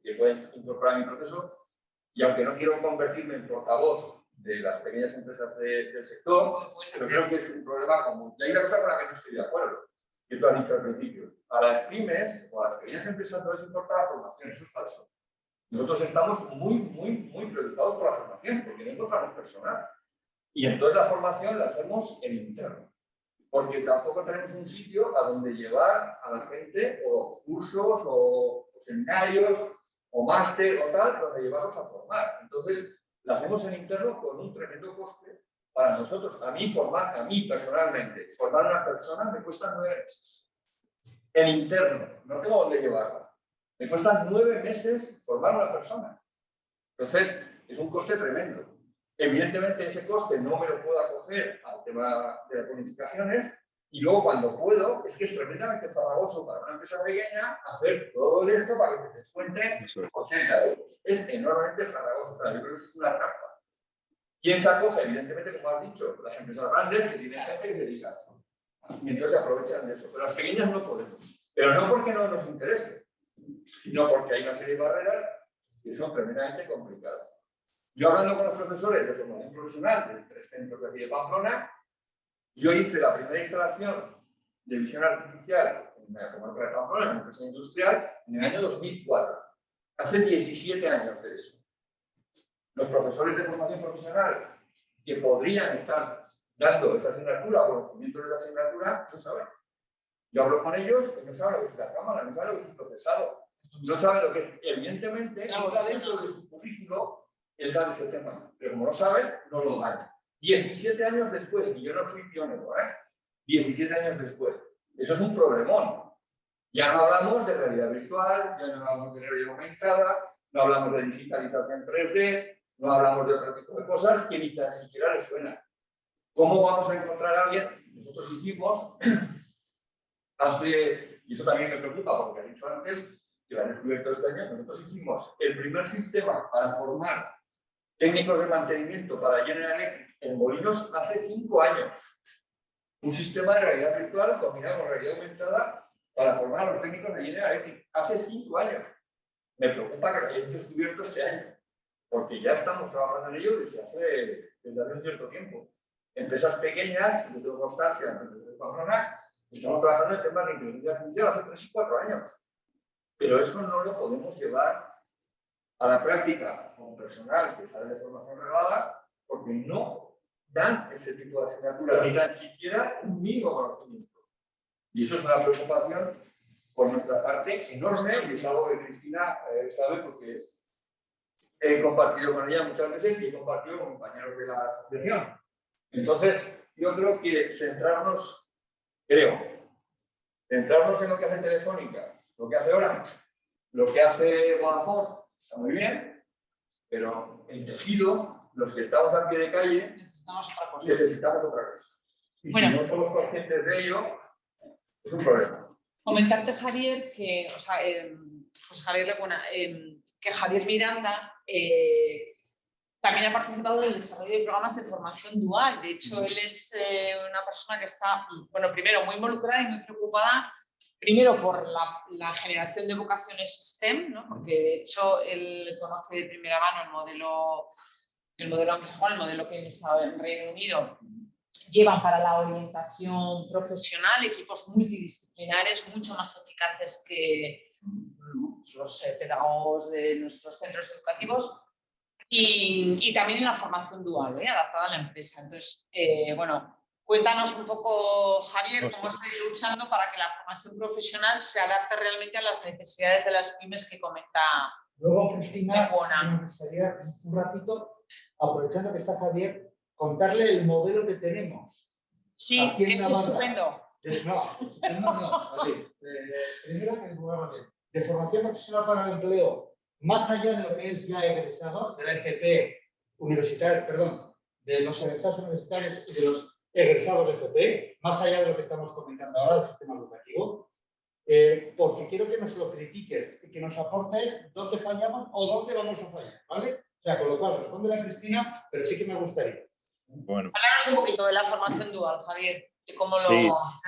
que pueda incorporar mi proceso. Y aunque no quiero convertirme en portavoz de las pequeñas empresas del sector, pero creo que es un problema común. Y hay una cosa con la que no estoy de acuerdo, que tú has dicho al principio. A las pymes o a las pequeñas empresas no les importa la formación, eso es falso. Nosotros estamos muy preocupados por la formación, porque no encontramos personal. Y entonces la formación la hacemos en interno, porque tampoco tenemos un sitio a donde llevar a la gente, o cursos, o seminarios, o máster, o tal, donde llevarlos a formar. Entonces, la hacemos en interno con un tremendo coste para nosotros. A mí personalmente, formar a una persona me cuesta 9 meses. En interno, no tengo dónde llevarla. Me cuesta 9 meses formar a una persona. Entonces, es un coste tremendo. Evidentemente, ese coste no me lo puedo acoger al tema de las bonificaciones, y luego cuando puedo, es que es tremendamente farragoso para una empresa pequeña hacer todo esto para que te descuente 80 euros. Es enormemente farragoso. O sea, yo creo que es una trampa. ¿Quién se acoge? Evidentemente, como has dicho, las empresas grandes que tienen gente que se dedica a eso. Y entonces aprovechan de eso. Pero las pequeñas no podemos. Pero no porque no nos interese, sino porque hay una serie de barreras que son tremendamente complicadas. Yo, hablando con los profesores de formación profesional de 3 centros de aquí de Pamplona, yo hice la primera instalación de visión artificial en la comarca de Pamplona, en una empresa industrial, en el año 2004. Hace 17 años de eso. Los profesores de formación profesional que podrían estar dando esa asignatura o conocimiento de esa asignatura, no saben. Yo hablo con ellos, que no saben lo que es la cámara, no saben lo que es un procesado, no saben lo que es. Evidentemente, está dentro de su currículo el dar ese tema, pero como no saben, no lo dan. 17 años después, y yo no fui pionero, 17 años después. Eso es un problemón. Ya no hablamos de realidad virtual, ya no hablamos de realidad aumentada, no hablamos de digitalización 3D, no hablamos de otro tipo de cosas que ni tan siquiera les suenan. ¿Cómo vamos a encontrar a alguien? Nosotros hicimos y eso también me preocupa porque he dicho antes que lo han descubierto este año, nosotros hicimos el primer sistema para formar técnicos de mantenimiento para General Electric en Molinos hace 5 años. Un sistema de realidad virtual combinado con realidad aumentada para formar a los técnicos de General Electric hace 5 años. Me preocupa que lo hayan descubierto este año, porque ya estamos trabajando en ello desde hace un cierto tiempo. Empresas pequeñas, yo tengo constancia en empresas de Pamplona, estamos trabajando en temas de inteligencia artificial hace 3 y 4 años. Pero eso no lo podemos llevar a la práctica con personal que sale de formación reglada, porque no dan ese tipo de asignaturas, ni tan siquiera un mínimo conocimiento. Y eso es una preocupación por nuestra parte enorme, y es algo que Cristina sabe porque he compartido con ella muchas veces y he compartido con compañeros de la asociación. Entonces, yo creo que centrarnos en lo que hace Telefónica, lo que hace Orange, lo que hace Vodafone, está muy bien, pero el tejido, los que estamos a pie de calle, necesitamos otra cosa. Y bueno, si no somos conscientes de ello, es un problema. Comentarte, Javier, que, José Javier Laguna, que Javier Miranda también ha participado en el desarrollo de programas de formación dual. De hecho, él es una persona que está, bueno, primero muy involucrada y muy preocupada, primero por la generación de vocaciones STEM, ¿no? Porque de hecho él conoce de primera mano el modelo anglosajón, el modelo que está en Reino Unido. Llevan para la orientación profesional equipos multidisciplinares mucho más eficaces que los pedagogos de nuestros centros educativos. Y también en la formación dual, adaptada a la empresa. Entonces, bueno, cuéntanos un poco, Javier, cómo estáis luchando para que la formación profesional se adapte realmente a las necesidades de las pymes que comenta. Luego, Cristina, me gustaría un ratito, aprovechando que está Javier, contarle el modelo que tenemos. Sí, que es estupendo. Primero, de formación profesional para el empleo, más allá de lo que es ya egresado, de la FP universitaria, perdón, de los egresados universitarios y de los egresados de FP, más allá de lo que estamos comentando ahora del sistema educativo, porque quiero que nos lo critiques y que nos aportes dónde fallamos o dónde vamos a fallar, ¿vale? O sea, con lo cual responde a Cristina, pero sí que me gustaría. Bueno, Háblanos un poquito de la formación dual, Javier, de cómo sí. lo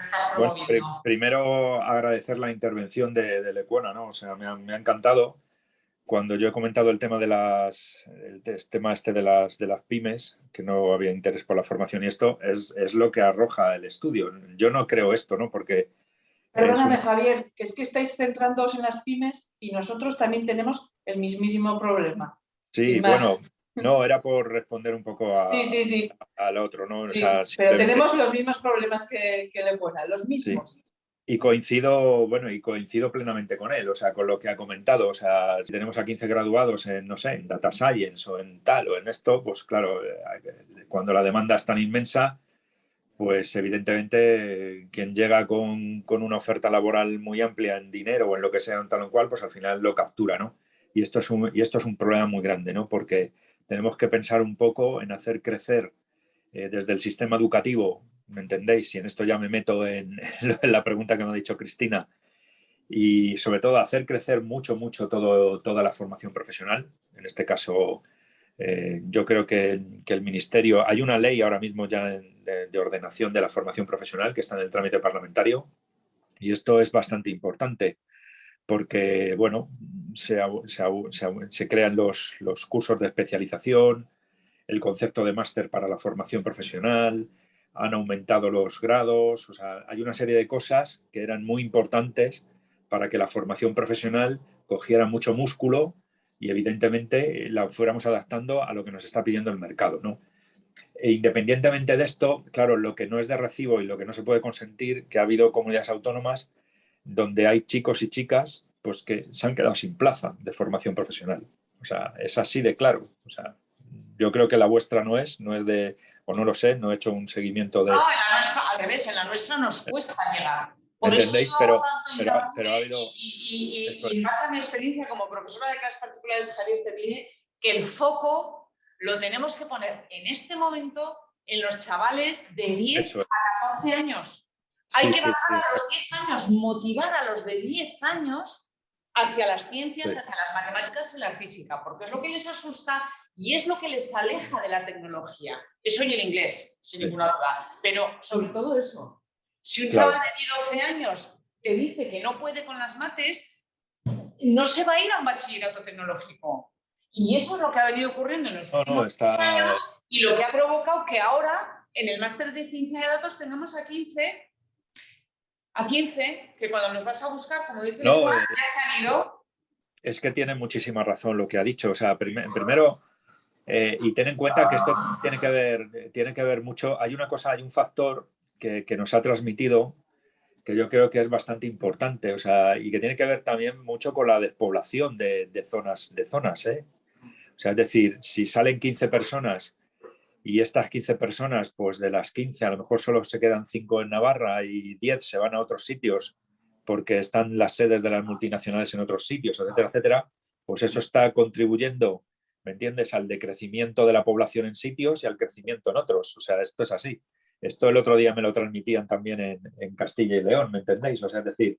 estás Bueno, promoviendo. primero agradecer la intervención de Lecuona, ¿no? O sea, me ha encantado. Cuando yo he comentado el tema tema este de las pymes, que no había interés por la formación y esto, es lo que arroja el estudio. Yo no creo esto, ¿no? Porque Perdóname, Javier, que es que estáis centrándoos en las pymes y nosotros también tenemos el mismísimo problema. sí, Sin más. bueno, no, era por responder un poco Sí. al otro, ¿no? O Sí, sea, pero simplemente, tenemos los mismos problemas que Lecuona, los mismos. sí. Y coincido plenamente con él, o sea, con lo que ha comentado. O sea, si tenemos a 15 graduados en, no sé, en Data Science o en tal o en esto, pues claro, cuando la demanda es tan inmensa, pues evidentemente quien llega con una oferta laboral muy amplia en dinero o en lo que sea, en tal o cual, pues al final lo captura, ¿no? Y esto es un problema muy grande, ¿no? Porque tenemos que pensar un poco en hacer crecer desde el sistema educativo, ¿me entendéis? Y en esto ya me meto en la pregunta que me ha dicho Cristina, y sobre todo hacer crecer mucho toda la formación profesional. En este caso, yo creo que el Ministerio, hay una ley ahora mismo ya de ordenación de la formación profesional que está en el trámite parlamentario, y esto es bastante importante porque, bueno, se crean los cursos de especialización, el concepto de máster para la formación profesional, han aumentado los grados, o sea, hay una serie de cosas que eran muy importantes para que la formación profesional cogiera mucho músculo y evidentemente la fuéramos adaptando a lo que nos está pidiendo el mercado, ¿no? E independientemente de esto, claro, lo que no es de recibo y lo que no se puede consentir, que ha habido comunidades autónomas donde hay chicos y chicas pues que se han quedado sin plaza de formación profesional. O sea, es así de claro. O sea, yo creo que la vuestra no es de, o no lo sé, no he hecho un seguimiento de... No, en la nuestra, al revés, en la nuestra nos cuesta llegar. Por ¿Entendéis? eso Pero tanto ha habido... y en base a mi experiencia como profesora de clases particulares, Javier, te diré que el foco lo tenemos que poner en este momento en los chavales de 10 a 14 años. Hay que bajar a los 10 años, motivar a los de 10 años hacia las ciencias, hacia las matemáticas y la física, porque es lo que les asusta y es lo que les aleja de la tecnología. Eso y el inglés, sin ninguna duda. Pero sobre todo eso. Si un chaval de 12 años te dice que no puede con las mates, no se va a ir a un bachillerato tecnológico. Y eso es lo que ha venido ocurriendo en los últimos años y lo que ha provocado que ahora en el máster de ciencia de datos tengamos a 15 que cuando nos vas a buscar, como dice el Juan, ya se han ido. Es que tiene muchísima razón lo que ha dicho. O sea, primero, y ten en cuenta que esto tiene que ver mucho. Hay un factor que nos ha transmitido que yo creo que es bastante importante, o sea, y que tiene que ver también mucho con la despoblación de zonas, ¿eh? O sea, es decir, si salen 15 personas y estas 15 personas, pues de las 15 a lo mejor solo se quedan 5 en Navarra y 10 se van a otros sitios porque están las sedes de las multinacionales en otros sitios, etcétera, etcétera, pues eso está contribuyendo, ¿me entiendes?, al decrecimiento de la población en sitios y al crecimiento en otros. O sea, esto es así. Esto el otro día me lo transmitían también en Castilla y León, ¿me entendéis? O sea, es decir,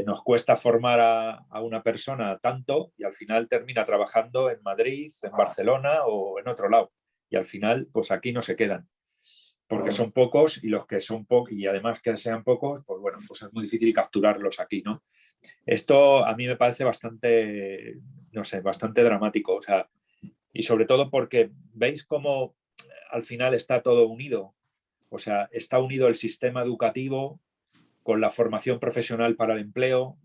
nos cuesta formar a una persona tanto y al final termina trabajando en Madrid, en Barcelona o en otro lado. Y al final, pues aquí no se quedan, porque son pocos y los que son pocos, y además que sean pocos, pues bueno, pues es muy difícil capturarlos aquí, ¿no? Esto a mí me parece bastante, no sé, bastante dramático, o sea, y sobre todo porque veis cómo al final está todo unido, o sea, está unido el sistema educativo con la formación profesional para el empleo,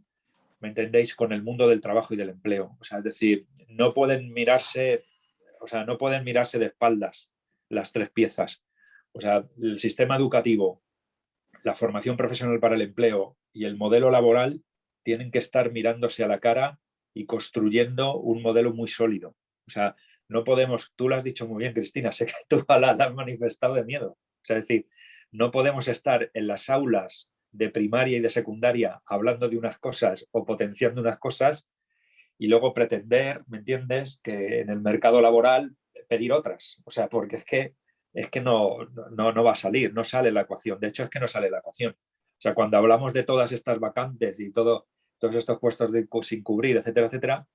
¿me entendéis? Con el mundo del trabajo y del empleo, o sea, es decir, no pueden mirarse de espaldas las tres piezas. O sea, el sistema educativo, la formación profesional para el empleo y el modelo laboral tienen que estar mirándose a la cara y construyendo un modelo muy sólido. O sea, no podemos, tú lo has dicho muy bien, Cristina, sé que tú la has manifestado de miedo. O sea, es decir, no podemos estar en las aulas de primaria y de secundaria hablando de unas cosas o potenciando unas cosas y luego pretender, ¿me entiendes?, que en el mercado laboral pedir otras. O sea, porque es que no va a salir, no sale la ecuación. De hecho, es que no sale la ecuación. O sea, cuando hablamos de todas estas vacantes y todos estos puestos sin cubrir, etcétera, etcétera,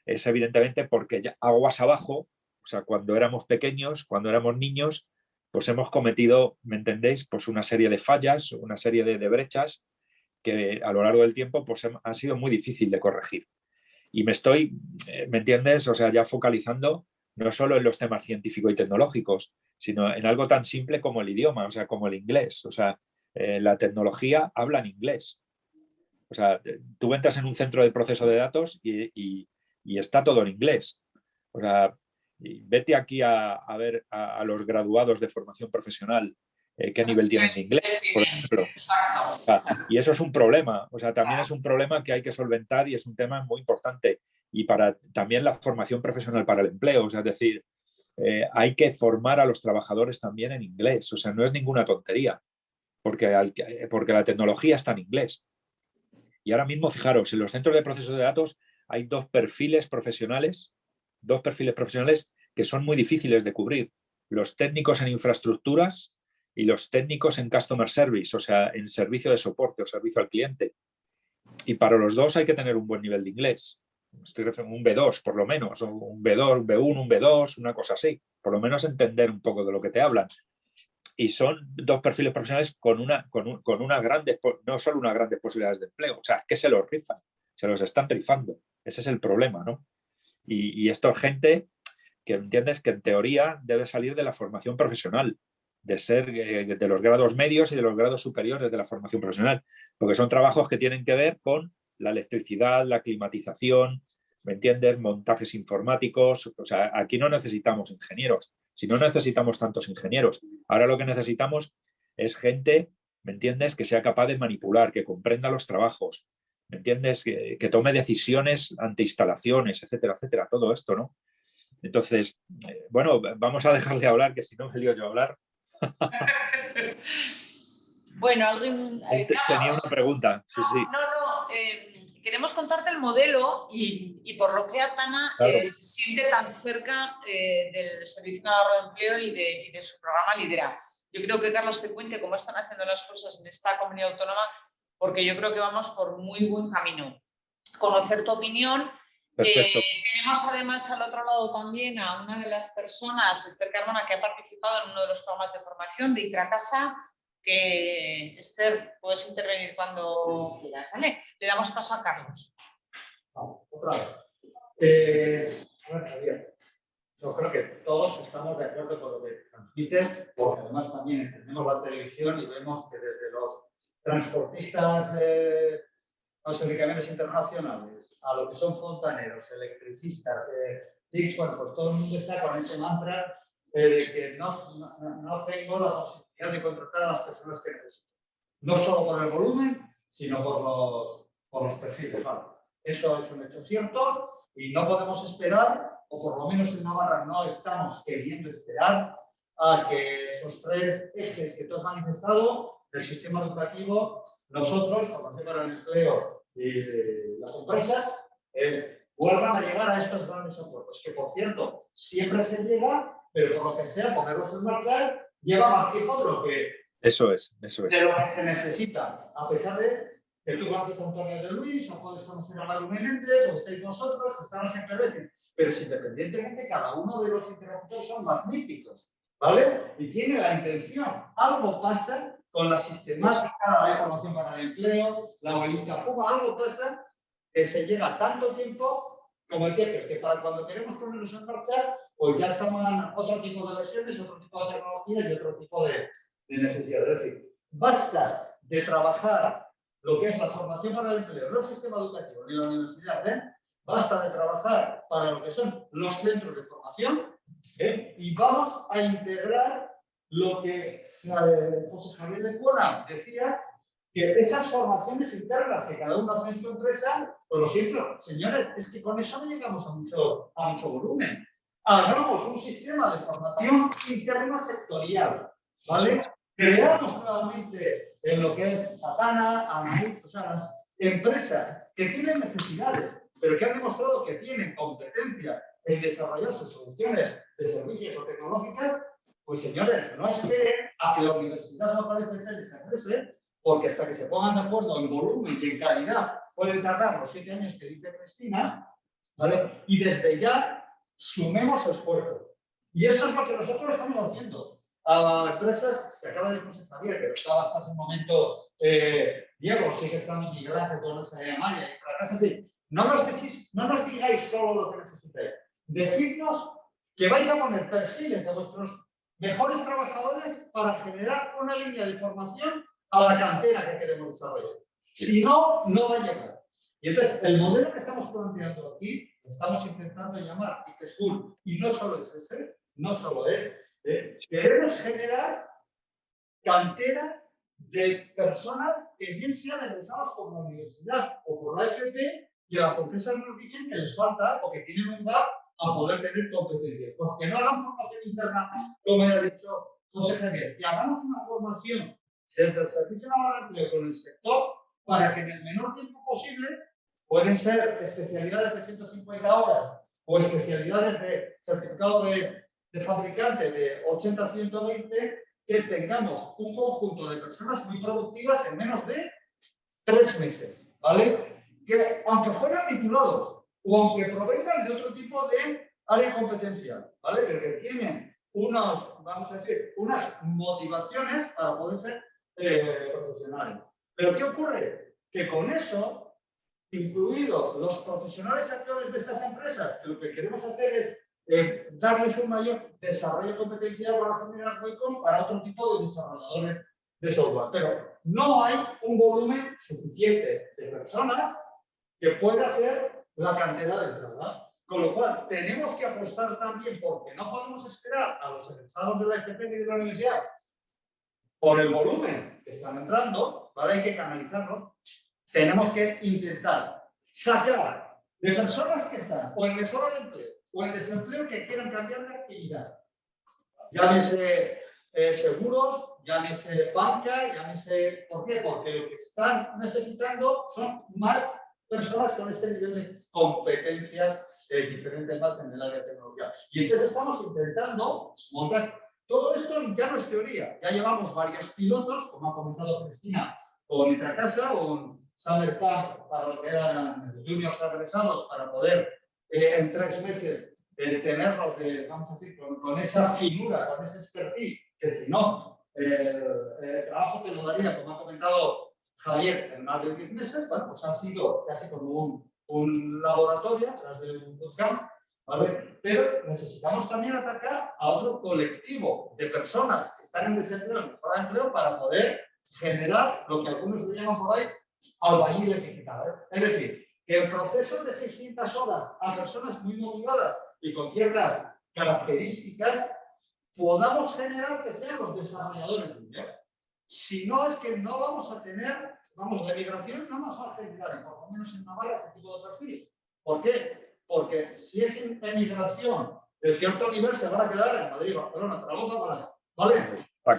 es evidentemente porque ya aguas abajo, o sea, cuando éramos pequeños, cuando éramos niños, pues hemos cometido, ¿me entendéis? Pues una serie de fallas, una serie de brechas que a lo largo del tiempo pues ha sido muy difícil de corregir. Y me entiendes? O sea, ya focalizando no solo en los temas científicos y tecnológicos, sino en algo tan simple como el idioma, o sea, como el inglés. O sea, la tecnología habla en inglés. O sea, tú entras en un centro de proceso de datos y está todo en inglés. O sea, vete aquí a ver a los graduados de formación profesional qué nivel tienen de inglés, por ejemplo. O sea, y eso es un problema. O sea, también es un problema que hay que solventar y es un tema muy importante. Y para también la formación profesional para el empleo. O sea, es decir, hay que formar a los trabajadores también en inglés. O sea, no es ninguna tontería, porque la tecnología está en inglés. Y ahora mismo, fijaros, en los centros de procesos de datos hay dos perfiles profesionales que son muy difíciles de cubrir. Los técnicos en infraestructuras y los técnicos en customer service, o sea, en servicio de soporte o servicio al cliente. Y para los dos hay que tener un buen nivel de inglés. Estoy refiriendo a un B2 por lo menos, o un B2, un B1, un B2, una cosa así. Por lo menos entender un poco de lo que te hablan. Y son dos perfiles profesionales con unas grandes, no solo unas grandes posibilidades de empleo. O sea, es que se los rifan, se los están rifando. Ese es el problema, ¿no? Y esto es gente que entiendes que en teoría debe salir de la formación profesional, de ser de los grados medios y de los grados superiores de la formación profesional, porque son trabajos que tienen que ver con la electricidad, la climatización, ¿me entiendes? Montajes informáticos. O sea, aquí no necesitamos ingenieros, si no necesitamos tantos ingenieros. Ahora lo que necesitamos es gente, ¿me entiendes?, que sea capaz de manipular, que comprenda los trabajos, ¿me entiendes?, que tome decisiones ante instalaciones, etcétera, etcétera, todo esto, ¿no? Entonces, bueno, vamos a dejarle hablar, que si no me lío yo a hablar. Bueno, alguien... Tenía una pregunta, sí, sí. Queremos contarte el modelo y por lo que Atana Claro. se siente tan cerca del Servicio Navarro de Empleo y de su programa Lidera. Yo creo que Carlos te cuente cómo están haciendo las cosas en esta comunidad autónoma, porque yo creo que vamos por muy buen camino. Conocer tu opinión. Perfecto. Tenemos además al otro lado también a una de las personas, Esther Carmona, que ha participado en uno de los programas de formación de Itracasa, que Esther, puedes intervenir cuando quieras, ¿vale? Le damos paso a Carlos. Otra vez. Bueno, Javier, yo creo que todos estamos de acuerdo con lo que transmites, porque además también entendemos la televisión y vemos que desde los transportistas los medicamentos internacionales, a lo que son fontaneros, electricistas, bueno, pues todo el mundo está con ese mantra de que no tengo la posibilidad de contratar a las personas que necesito. No solo por el volumen, sino por los perfiles. Vale. Eso es un hecho cierto y no podemos esperar, o por lo menos en Navarra no estamos queriendo esperar, a que esos tres ejes que tú has manifestado del sistema educativo, nosotros, Formación para el Empleo y las empresas, vuelvan a llegar a estos grandes acuerdos, que por cierto, siempre se llega, pero por lo que sea, ponerlos en marcha lleva más tiempo de lo que Eso es. de lo que se necesita, a pesar de que tú conoces a Antonio de Luis, o puedes conocer a Maru Menéndez, o estáis nosotros, o estamos en Pervecin, pero independientemente, cada uno de los interlocutores son magníficos, ¿vale? Y tiene la intención. Algo pasa con la sistemática, la formación para el empleo, la bolita Puma, algo pasa que se llega tanto tiempo como el que para cuando queremos ponernos en marcha, pues ya están otro tipo de versiones, otro tipo de tecnologías y otro tipo de necesidades. Es decir, basta de trabajar lo que es la formación para el empleo, no el sistema educativo ni la universidad, basta de trabajar para lo que son los centros de formación, y vamos a integrar lo que José Javier de Cuona decía, que esas formaciones internas que cada uno hace en su empresa, pues lo siento, señores, es que con eso no llegamos a mucho volumen. Hagamos un sistema de formación interna sectorial, ¿vale? Creamos nuevamente en lo que es Atana, Anaí, o sea, las empresas que tienen necesidades, pero que han demostrado que tienen competencia en desarrollar sus soluciones de servicios o tecnológicas, pues señores, no esperen a que la universidad o a les regrese, porque hasta que se pongan de acuerdo en volumen y en calidad pueden tardar los 7 años que dice Cristina, ¿vale? Y desde ya sumemos esfuerzo. Y eso es lo que nosotros estamos haciendo. A empresas, que acaba de decir Javier, pero estaba hasta hace un momento Diego, sigue estando migrante con esa malla y fracasa así. No nos digáis solo lo que necesitáis. Decidnos que vais a poner perfiles de vuestros mejores trabajadores para generar una línea de formación a la cantera que queremos desarrollar. Si no, no va a llegar. Y entonces, el modelo que estamos planteando aquí, estamos intentando llamar IT School, y no solo es ese, no solo es, queremos generar cantera de personas que bien sean egresadas por la universidad o por la FP, y a las empresas nos dicen que les falta o que tienen un gap a poder tener competencia. Pues que no hagan formación interna, como ha dicho José Javier, que hagamos una formación desde el Servicio Nacional de Empleo con el sector para que en el menor tiempo posible pueden ser especialidades de 150 horas o especialidades de certificado de fabricante de 80 a 120, que tengamos un conjunto de personas muy productivas en menos de 3 meses, ¿vale? Que aunque fueran titulados o aunque provengan de otro tipo de área competencial, ¿vale? Pero que tienen vamos a decir, unas motivaciones para poder ser profesionales. Pero ¿qué ocurre? Que con eso, incluidos los profesionales actores de estas empresas, que lo que queremos hacer es darles un mayor desarrollo competencial para generar huecos para otro tipo de desarrolladores de software. Pero no hay un volumen suficiente de personas que pueda ser la cantera de entrada. Con lo cual, tenemos que apostar también, porque no podemos esperar a los egresados de la FP y de la universidad por el volumen que están entrando, ¿vale? Hay que canalizarlo. Tenemos que intentar sacar de personas que están o en mejora de empleo o en desempleo que quieran cambiar de actividad. Llámese seguros, llámese banca, llámese... ¿Por qué? Porque lo que están necesitando son más personas con este nivel de competencia diferente más en el área de tecnología. Y entonces estamos intentando montar todo esto, ya no es teoría. Ya llevamos varios pilotos, como ha comentado Cristina, con Itacasa, con Summer Pass para lo que eran juniors agresados, para poder en 3 meses tenerlos, vamos a decir, con esa finura, con ese expertise, que si no, el trabajo te lo daría, como ha comentado Javier, en más de 10 meses. Bueno, pues ha sido casi como un laboratorio, tras de un bootcamp, ¿vale? Pero necesitamos también atacar a otro colectivo de personas que están en desempleo, en mejora de empleo, para poder generar lo que algunos le llaman por ahí albañiles digitales. Es decir, que en procesos de 600 horas a personas muy motivadas y con ciertas características podamos generar que sean los desarrolladores de web. Si no, es que no vamos a tener, vamos, la migración no nos va a generar, por lo menos en Navarra, este tipo de perfil. ¿Por qué? Porque si es emigración de cierto nivel, se van a quedar en Madrid, Barcelona, Zaragoza, ¿vale?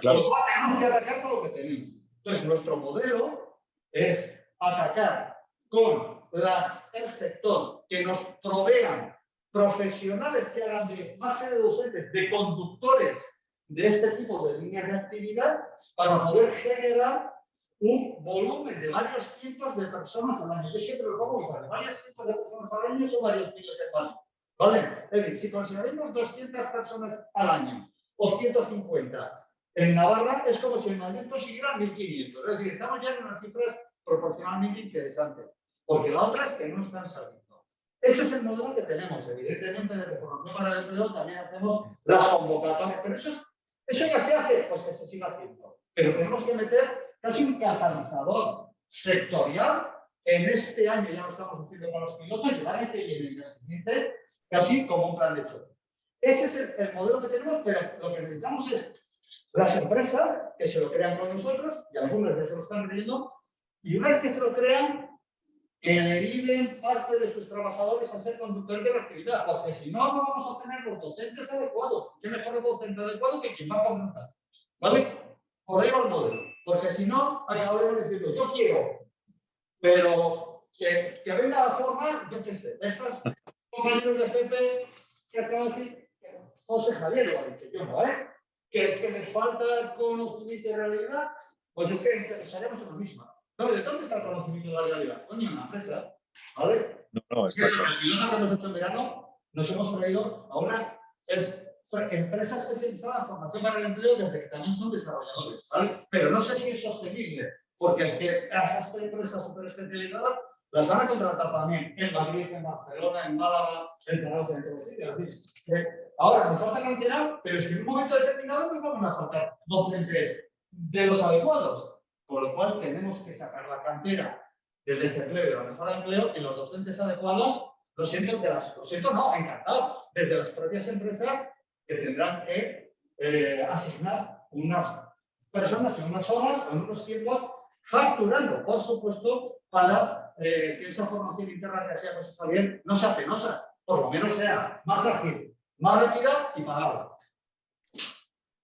Claro. Por lo cual tenemos que atacar con lo que tenemos. Entonces, nuestro modelo es atacar con el sector que nos provean profesionales que hagan de base de docentes, de conductores de este tipo de líneas de actividad, para poder generar un volumen de varios cientos de personas al año. Yo siempre lo pongo igual, varios cientos de personas al año son varios miles de personas, ¿vale? Es decir, si consideramos 200 personas al año o 150, en Navarra es como si en Madrid consiguieran 1.500. Es decir, estamos ya en unas cifras proporcionalmente interesantes, porque la otra es que no están saliendo. Ese es el modelo que tenemos. Evidentemente, desde Formación para el Empleo también hacemos las convocatorias, pero eso ya se hace, pues que se siga haciendo. Pero tenemos que meter casi un catalizador sectorial en este año, ya lo estamos haciendo con los pilotos, y el año que viene y el siguiente, casi como un plan de choque. Ese es el modelo que tenemos, pero lo que necesitamos es las empresas que se lo crean con nosotros, y algunas ya se lo están creyendo, y una vez que se lo crean, que deriven parte de sus trabajadores a ser conductores de la actividad, porque si no, no vamos a tener los docentes adecuados. ¿Qué mejor el docente adecuado que quien va a contratar? ¿Vale? Por ahí va el modelo. Porque si no, acabaremos diciendo, yo quiero, pero que venga a formar, yo qué sé, estos compañeros de FP que acabo de decir, José Javier lo ha dicho, yo no, ¿eh? Que es que les falta conocimiento de realidad. pues es que estaríamos en la misma. Entonces, ¿de dónde está el conocimiento de la realidad? Coño, en la empresa, ¿vale? No, está Eso, claro. el piloto que hemos hecho en verano, nos hemos traído ahora, es empresa especializada en formación para el empleo desde que también son desarrolladores, ¿vale? Pero no sé si es sostenible, porque es que esas empresas súper especializadas las van a contratar también en Madrid, en Barcelona, en Málaga, en Zaragoza, en todos los sitios. Ahora nos falta cantidad, pero es que en un momento determinado nos vamos a faltar docentes de los adecuados. Por lo cual tenemos que sacar la cantera del desempleo y de la mejora de empleo y los docentes adecuados, lo siento, no, encantado, desde las propias empresas que tendrán que asignar unas personas en unas horas o en unos tiempos, facturando, por supuesto, para que esa formación interna que hacía José Javier no sea penosa, por lo menos sea más ágil, más rápida y pagada.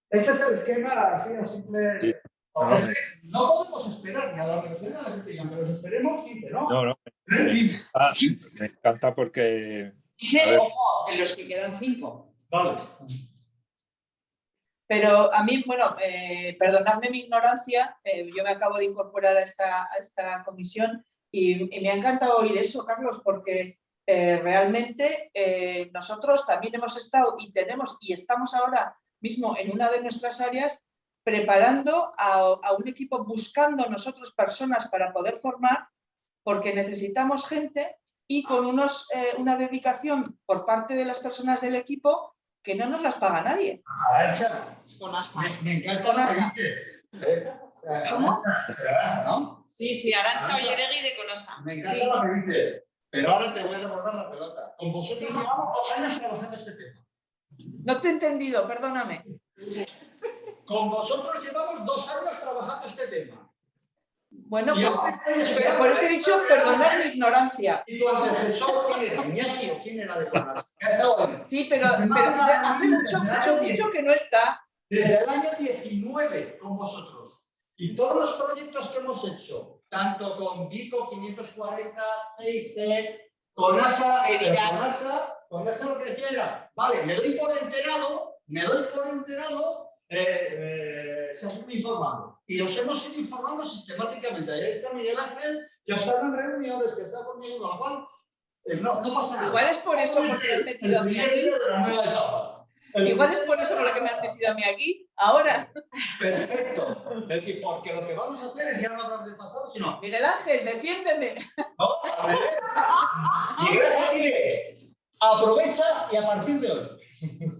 Ese es el esquema, así de simple. Sí. No podemos esperar ni a la universidad ni a la gente, aunque los esperemos 15, ¿no? No, me encanta porque... Dice, ojo, en los que quedan 5. Vale. Pero a mí, bueno, perdonadme mi ignorancia, yo me acabo de incorporar a esta comisión y me ha encantado oír eso, Carlos, porque realmente nosotros también hemos estado y tenemos y estamos ahora mismo en una de nuestras áreas preparando a un equipo, buscando nosotros personas para poder formar, porque necesitamos gente y con una dedicación por parte de las personas del equipo que no nos las paga nadie. Arantxa, Con ASA. me encanta Con ASA. ¿Cómo? Arantxa, ¿no? Sí, Arantxa Olleregui de Conasa. Me encanta lo que dices, pero ahora te voy a recordar la pelota. Con vosotros llevamos 2 años trabajando este tema. No te he entendido, perdóname. Con vosotros llevamos 2 años trabajando este tema. Bueno, Y pues ahora estoy esperando por eso he dicho perdonad mi ignorancia. ¿Y tu antecesor quién era? ¿Iñaki o quién era de Conasa? ¿Qué ha estado ahí? Sí, pero hace mucho que no está. Desde el año 19 con vosotros. Y todos los proyectos que hemos hecho, tanto con Vico 540, CIC, con ASA, con ASA lo que decía era, vale, me doy por enterado, seguidme informando. Y os hemos ido informando sistemáticamente. Ahí está Miguel Ángel, que ha estado en reuniones, que está conmigo, con lo cual no pasa nada. Igual es por eso porque me han metido a mí aquí. De la nueva etapa. Igual es por eso por lo que me han metido a mí aquí, ahora. Perfecto. Es decir, porque lo que vamos a hacer es ya no hablar del pasado, sino... Miguel Ángel, defiéndeme. No, a ver. Miguel Ángel dice, aprovecha y a partir de hoy.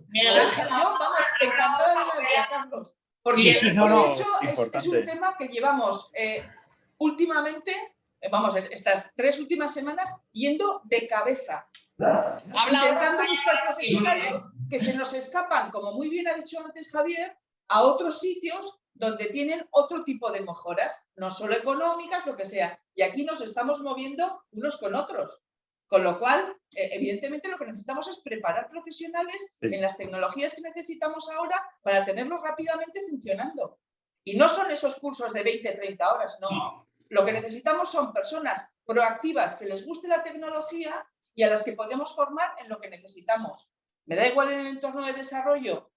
Miguel Ángel, Yo, vamos, encantada de la vida, Carlos. Porque Sí, sí, no, de hecho es importante. un tema que llevamos últimamente, estas 3 últimas semanas, yendo de cabeza. Intentando buscar profesionales que se nos escapan, como muy bien ha dicho antes Javier, a otros sitios donde tienen otro tipo de mejoras, no solo económicas, lo que sea. Y aquí nos estamos moviendo unos con otros. Con lo cual, evidentemente, lo que necesitamos es preparar profesionales en las tecnologías que necesitamos ahora para tenerlos rápidamente funcionando. Y no son esos cursos de 20, 30 horas, no. Lo que necesitamos son personas proactivas que les guste la tecnología y a las que podemos formar en lo que necesitamos. Me da igual en el entorno de desarrollo,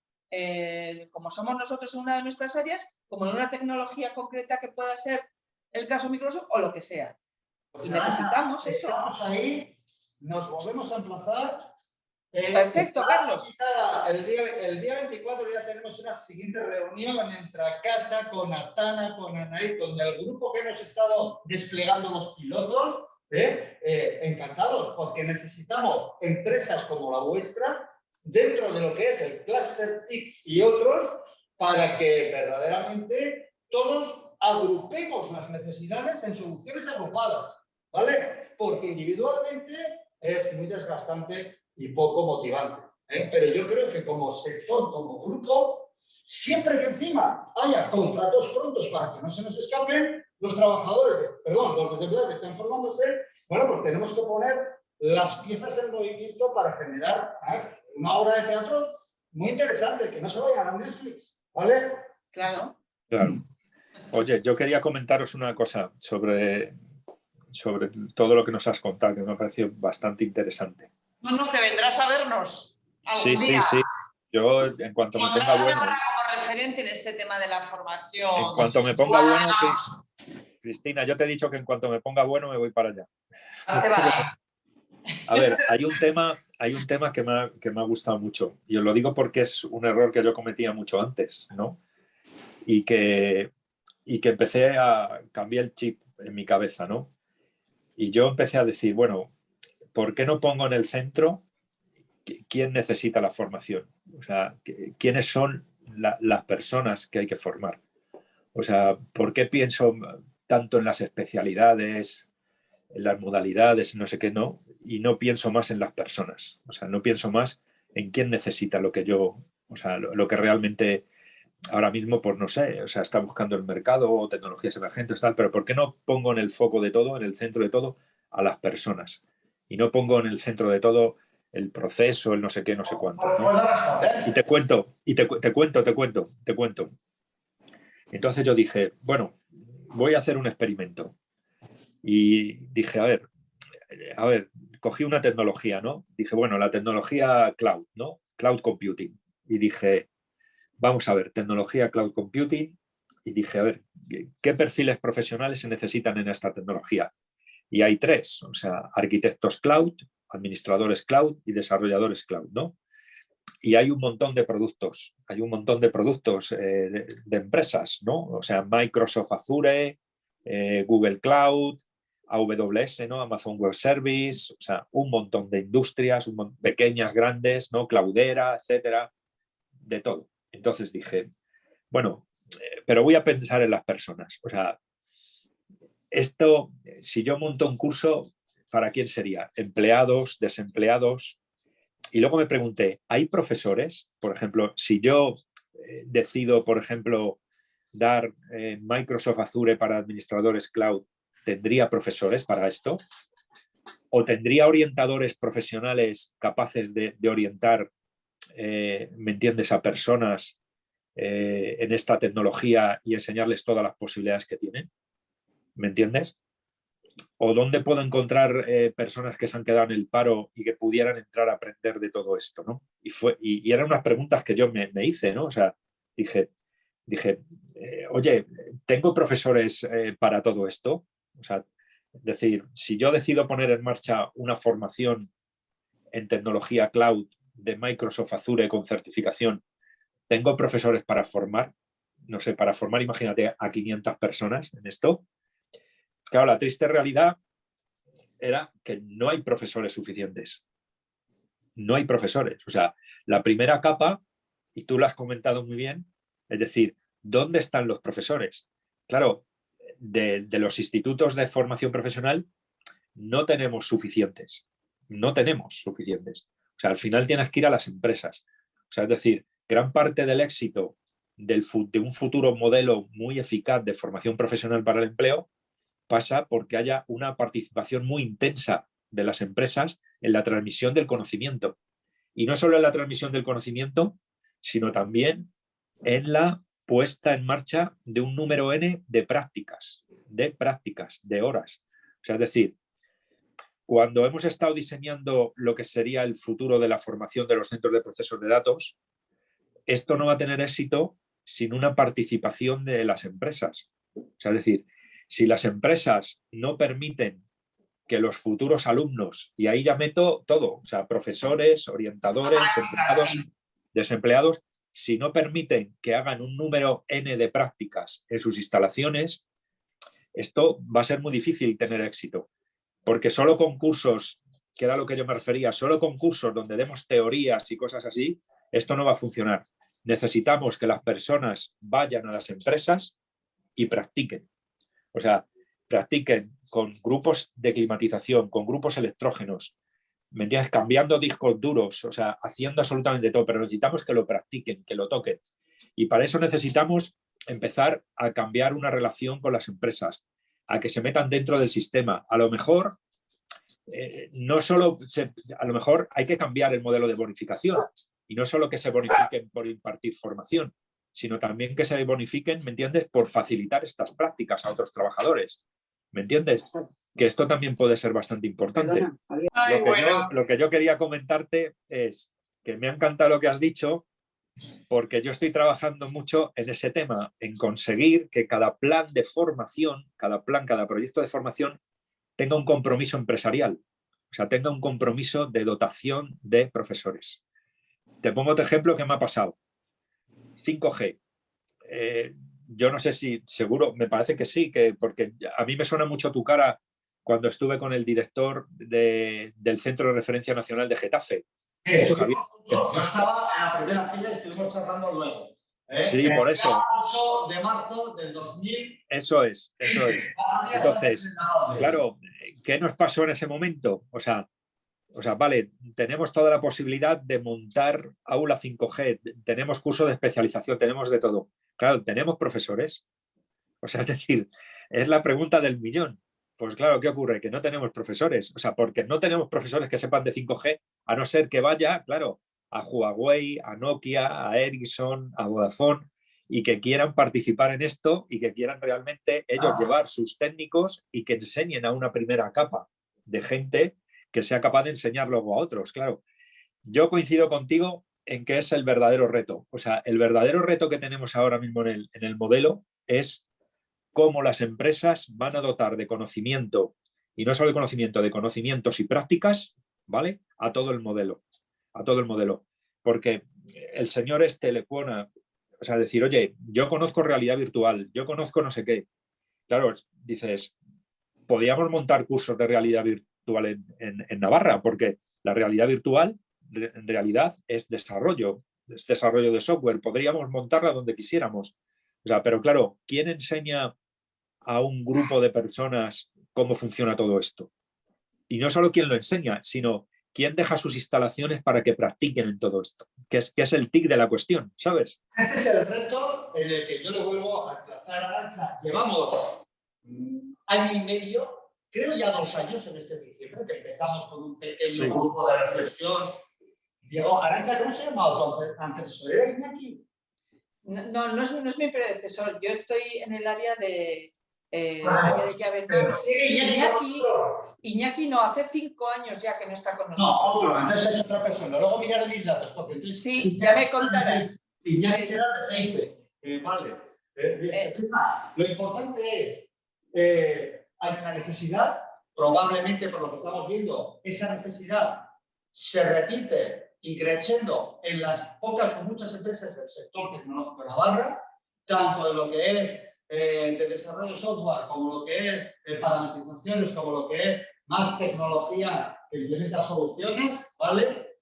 como somos nosotros en una de nuestras áreas, como en una tecnología concreta que pueda ser el caso Microsoft o lo que sea. Y necesitamos eso. Estamos ahí, nos volvemos a emplazar. Perfecto, Carlos. El día 24 ya tenemos una siguiente reunión entre casa, con Atana, con Anaí, con el grupo que hemos estado desplegando los pilotos. Encantados, porque necesitamos empresas como la vuestra dentro de lo que es el Cluster X y otros para que verdaderamente todos agrupemos las necesidades en soluciones agrupadas, ¿vale? Porque individualmente es muy desgastante y poco motivante, pero yo creo que como sector, como grupo, siempre que encima haya contratos prontos para que no se nos escapen los trabajadores, los desempleados que están formándose, bueno, pues tenemos que poner las piezas en movimiento para generar una obra de teatro muy interesante, que no se vayan a Netflix, ¿vale? Claro. Oye, yo quería comentaros una cosa sobre todo lo que nos has contado, que me ha parecido bastante interesante. No, que vendrás a vernos algún día. Sí. Yo, en cuanto me ponga Pondrás bueno, Navarra como referente en este tema de la formación. en cuanto me ponga bueno, Vamos, Cristina, yo te he dicho que en cuanto me ponga bueno me voy para allá. hazte valer. A ver, hay un tema que me ha gustado mucho, y os lo digo porque es un error que yo cometía mucho antes, ¿no? Y que empecé a cambiar el chip en mi cabeza, ¿no? Y yo empecé a decir, bueno, ¿por qué no pongo en el centro quién necesita la formación? O sea, ¿quiénes son las personas que hay que formar? O sea, ¿por qué pienso tanto en las especialidades, en las modalidades, no sé qué, no? Y no pienso más en las personas. O sea, no pienso más en quién necesita lo que yo, o sea, lo que realmente ahora mismo, pues no sé, o sea, está buscando el mercado o tecnologías emergentes, tal, pero ¿por qué no pongo en el foco de todo, en el centro de todo, a las personas? Y no pongo en el centro de todo el proceso, el no sé qué, no sé cuánto, ¿no? Y te cuento. Entonces yo dije, bueno, voy a hacer un experimento. Y dije, a ver, cogí una tecnología, ¿no? Dije, bueno, la tecnología cloud, ¿no? Cloud computing. Y dije, vamos a ver, tecnología cloud computing. Y dije, a ver, ¿qué perfiles profesionales se necesitan en esta tecnología? Y hay tres, o sea, arquitectos cloud, administradores cloud y desarrolladores cloud, ¿no? Y hay un montón de productos, de empresas, ¿no? O sea, Microsoft Azure, Google Cloud, AWS, ¿no? Amazon Web Service, o sea, un montón de industrias, pequeñas, grandes, ¿no? Cloudera, etcétera, de todo. Entonces dije, bueno, pero voy a pensar en las personas. O sea, esto, si yo monto un curso, ¿para quién sería? ¿Empleados, desempleados? Y luego me pregunté, ¿hay profesores? Por ejemplo, si yo decido, por ejemplo, dar Microsoft Azure para administradores cloud, ¿tendría profesores para esto? ¿O tendría orientadores profesionales capaces de orientar, me entiendes, a personas en esta tecnología y enseñarles todas las posibilidades que tienen? ¿Me entiendes? ¿O dónde puedo encontrar personas que se han quedado en el paro y que pudieran entrar a aprender de todo esto, ¿no? Y eran unas preguntas que yo me hice, ¿no? O sea, dije oye, ¿tengo profesores para todo esto? O sea, es decir, si yo decido poner en marcha una formación en tecnología cloud de Microsoft Azure con certificación, ¿tengo profesores para formar? No sé, para formar, imagínate, a 500 personas en esto. Claro, la triste realidad era que no hay profesores suficientes. No hay profesores. O sea, la primera capa, y tú lo has comentado muy bien, es decir, ¿dónde están los profesores? Claro, de los institutos de formación profesional no tenemos suficientes. No tenemos suficientes. O sea, al final tienes que ir a las empresas. O sea, es decir, gran parte del éxito de un futuro modelo muy eficaz de formación profesional para el empleo pasa porque haya una participación muy intensa de las empresas en la transmisión del conocimiento. Y no solo en la transmisión del conocimiento, sino también en la puesta en marcha de un número N de prácticas, de horas. O sea, es decir, cuando hemos estado diseñando lo que sería el futuro de la formación de los centros de procesos de datos, esto no va a tener éxito sin una participación de las empresas. O sea, es decir, si las empresas no permiten que los futuros alumnos, y ahí ya meto todo, o sea, profesores, orientadores, empleados, desempleados, si no permiten que hagan un número N de prácticas en sus instalaciones, esto va a ser muy difícil tener éxito. Porque solo con cursos, que era lo que yo me refería, solo con cursos donde demos teorías y cosas así, esto no va a funcionar. Necesitamos que las personas vayan a las empresas y practiquen. O sea, practiquen con grupos de climatización, con grupos electrógenos, ¿me entiendes? Cambiando discos duros, o sea, haciendo absolutamente todo, pero necesitamos que lo practiquen, que lo toquen. Y para eso necesitamos empezar a cambiar una relación con las empresas, a que se metan dentro del sistema. A lo mejor, a lo mejor hay que cambiar el modelo de bonificación y no solo que se bonifiquen por impartir formación, sino también que se bonifiquen, ¿me entiendes?, por facilitar estas prácticas a otros trabajadores. ¿Me entiendes? Que esto también puede ser bastante importante. Lo que yo quería comentarte es que me ha encantado lo que has dicho, Porque yo estoy trabajando mucho en ese tema, en conseguir que cada plan de formación, cada proyecto de formación tenga un compromiso empresarial, o sea, tenga un compromiso de dotación de profesores. Te pongo otro ejemplo que me ha pasado. 5G. Yo no sé si, seguro, me parece que sí, porque a mí me suena mucho tu cara cuando estuve con el director del Centro de Referencia Nacional de Getafe. Yo estaba en la primera fila y estuvimos charlando luego. Sí, por eso. El 8 de marzo del 2000. Eso es. Entonces, claro, ¿qué nos pasó en ese momento? O sea, vale, tenemos toda la posibilidad de montar aula 5G, tenemos cursos de especialización, tenemos de todo. Claro, ¿tenemos profesores? O sea, es decir, es la pregunta del millón. Pues claro, ¿qué ocurre? Que no tenemos profesores. O sea, porque no tenemos profesores que sepan de 5G, a no ser que vaya, claro, a Huawei, a Nokia, a Ericsson, a Vodafone, y que quieran participar en esto y que quieran realmente ellos llevar sus técnicos y que enseñen a una primera capa de gente que sea capaz de enseñar luego a otros. Claro, yo coincido contigo en que es el verdadero reto. O sea, el verdadero reto que tenemos ahora mismo en el modelo es cómo las empresas van a dotar de conocimiento, y no solo de conocimiento, de conocimientos y prácticas, ¿vale? A todo el modelo. Porque el señor Lecuona, o sea, decir, oye, yo conozco realidad virtual, yo conozco no sé qué. Claro, dices, podríamos montar cursos de realidad virtual en Navarra, porque la realidad virtual en realidad es desarrollo de software, podríamos montarla donde quisiéramos. O sea, pero claro, ¿quién enseña a un grupo de personas cómo funciona todo esto? Y no solo quién lo enseña, sino quién deja sus instalaciones para que practiquen en todo esto, que es el tic de la cuestión, ¿sabes? Ese es el reto en el que yo le vuelvo a emplazar a Arantxa. Llevamos año y medio, creo ya 2 años en este diciembre, que empezamos con un pequeño grupo de reflexión. Diego, Arantxa, ¿cómo se llama tu antecesor? ¿Era Iñaki? No es mi predecesor. Yo estoy en el área de llave. Pero sí, Iñaki no, hace 5 años ya que no está con nosotros. No, otro, entonces es otra persona. Luego miraré mis datos, porque entonces... Sí, ya me contarás. Iñaki será de Ceife. Vale. Lo importante es, hay una necesidad, probablemente por lo que estamos viendo, esa necesidad se repite increciendo en las pocas o muchas empresas del sector tecnológico de Navarra, tanto en lo que es de desarrollo software, como lo que es parametrizaciones, como lo que es más tecnología que implementa soluciones, ¿vale?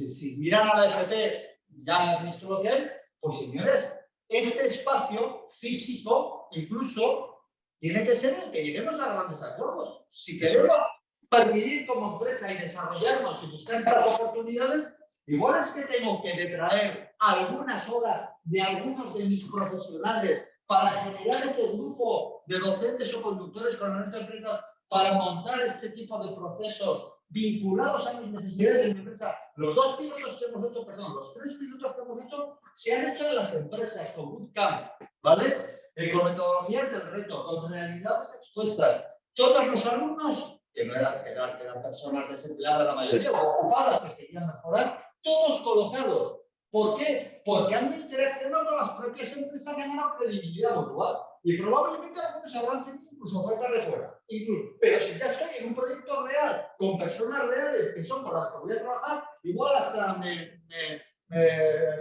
Si miran a la FP, ya han visto lo que es, pues señores, este espacio físico incluso tiene que ser el que lleguemos a grandes acuerdos. Si queremos permitir como empresa y desarrollarnos y buscar estas oportunidades, igual es que tengo que detraer algunas horas de algunos de mis profesionales para generar ese grupo de docentes o conductores con nuestras empresas para montar este tipo de procesos vinculados a mis necesidades de mi empresa. Los 3 pilotos que hemos hecho se han hecho en las empresas con bootcamps, ¿vale? Con metodologías del reto, con realidades expuestas. Todos los alumnos, que eran personas desempleadas la mayoría, o ocupadas que querían mejorar, todos colocados. ¿Por qué? Porque han interaccionado con las propias empresas que han ganado credibilidad mutual. Y probablemente algunos habrán tenido incluso ofertas de fuera. Pero si ya estoy en un proyecto real, con personas reales que son con las que voy a trabajar, igual hasta me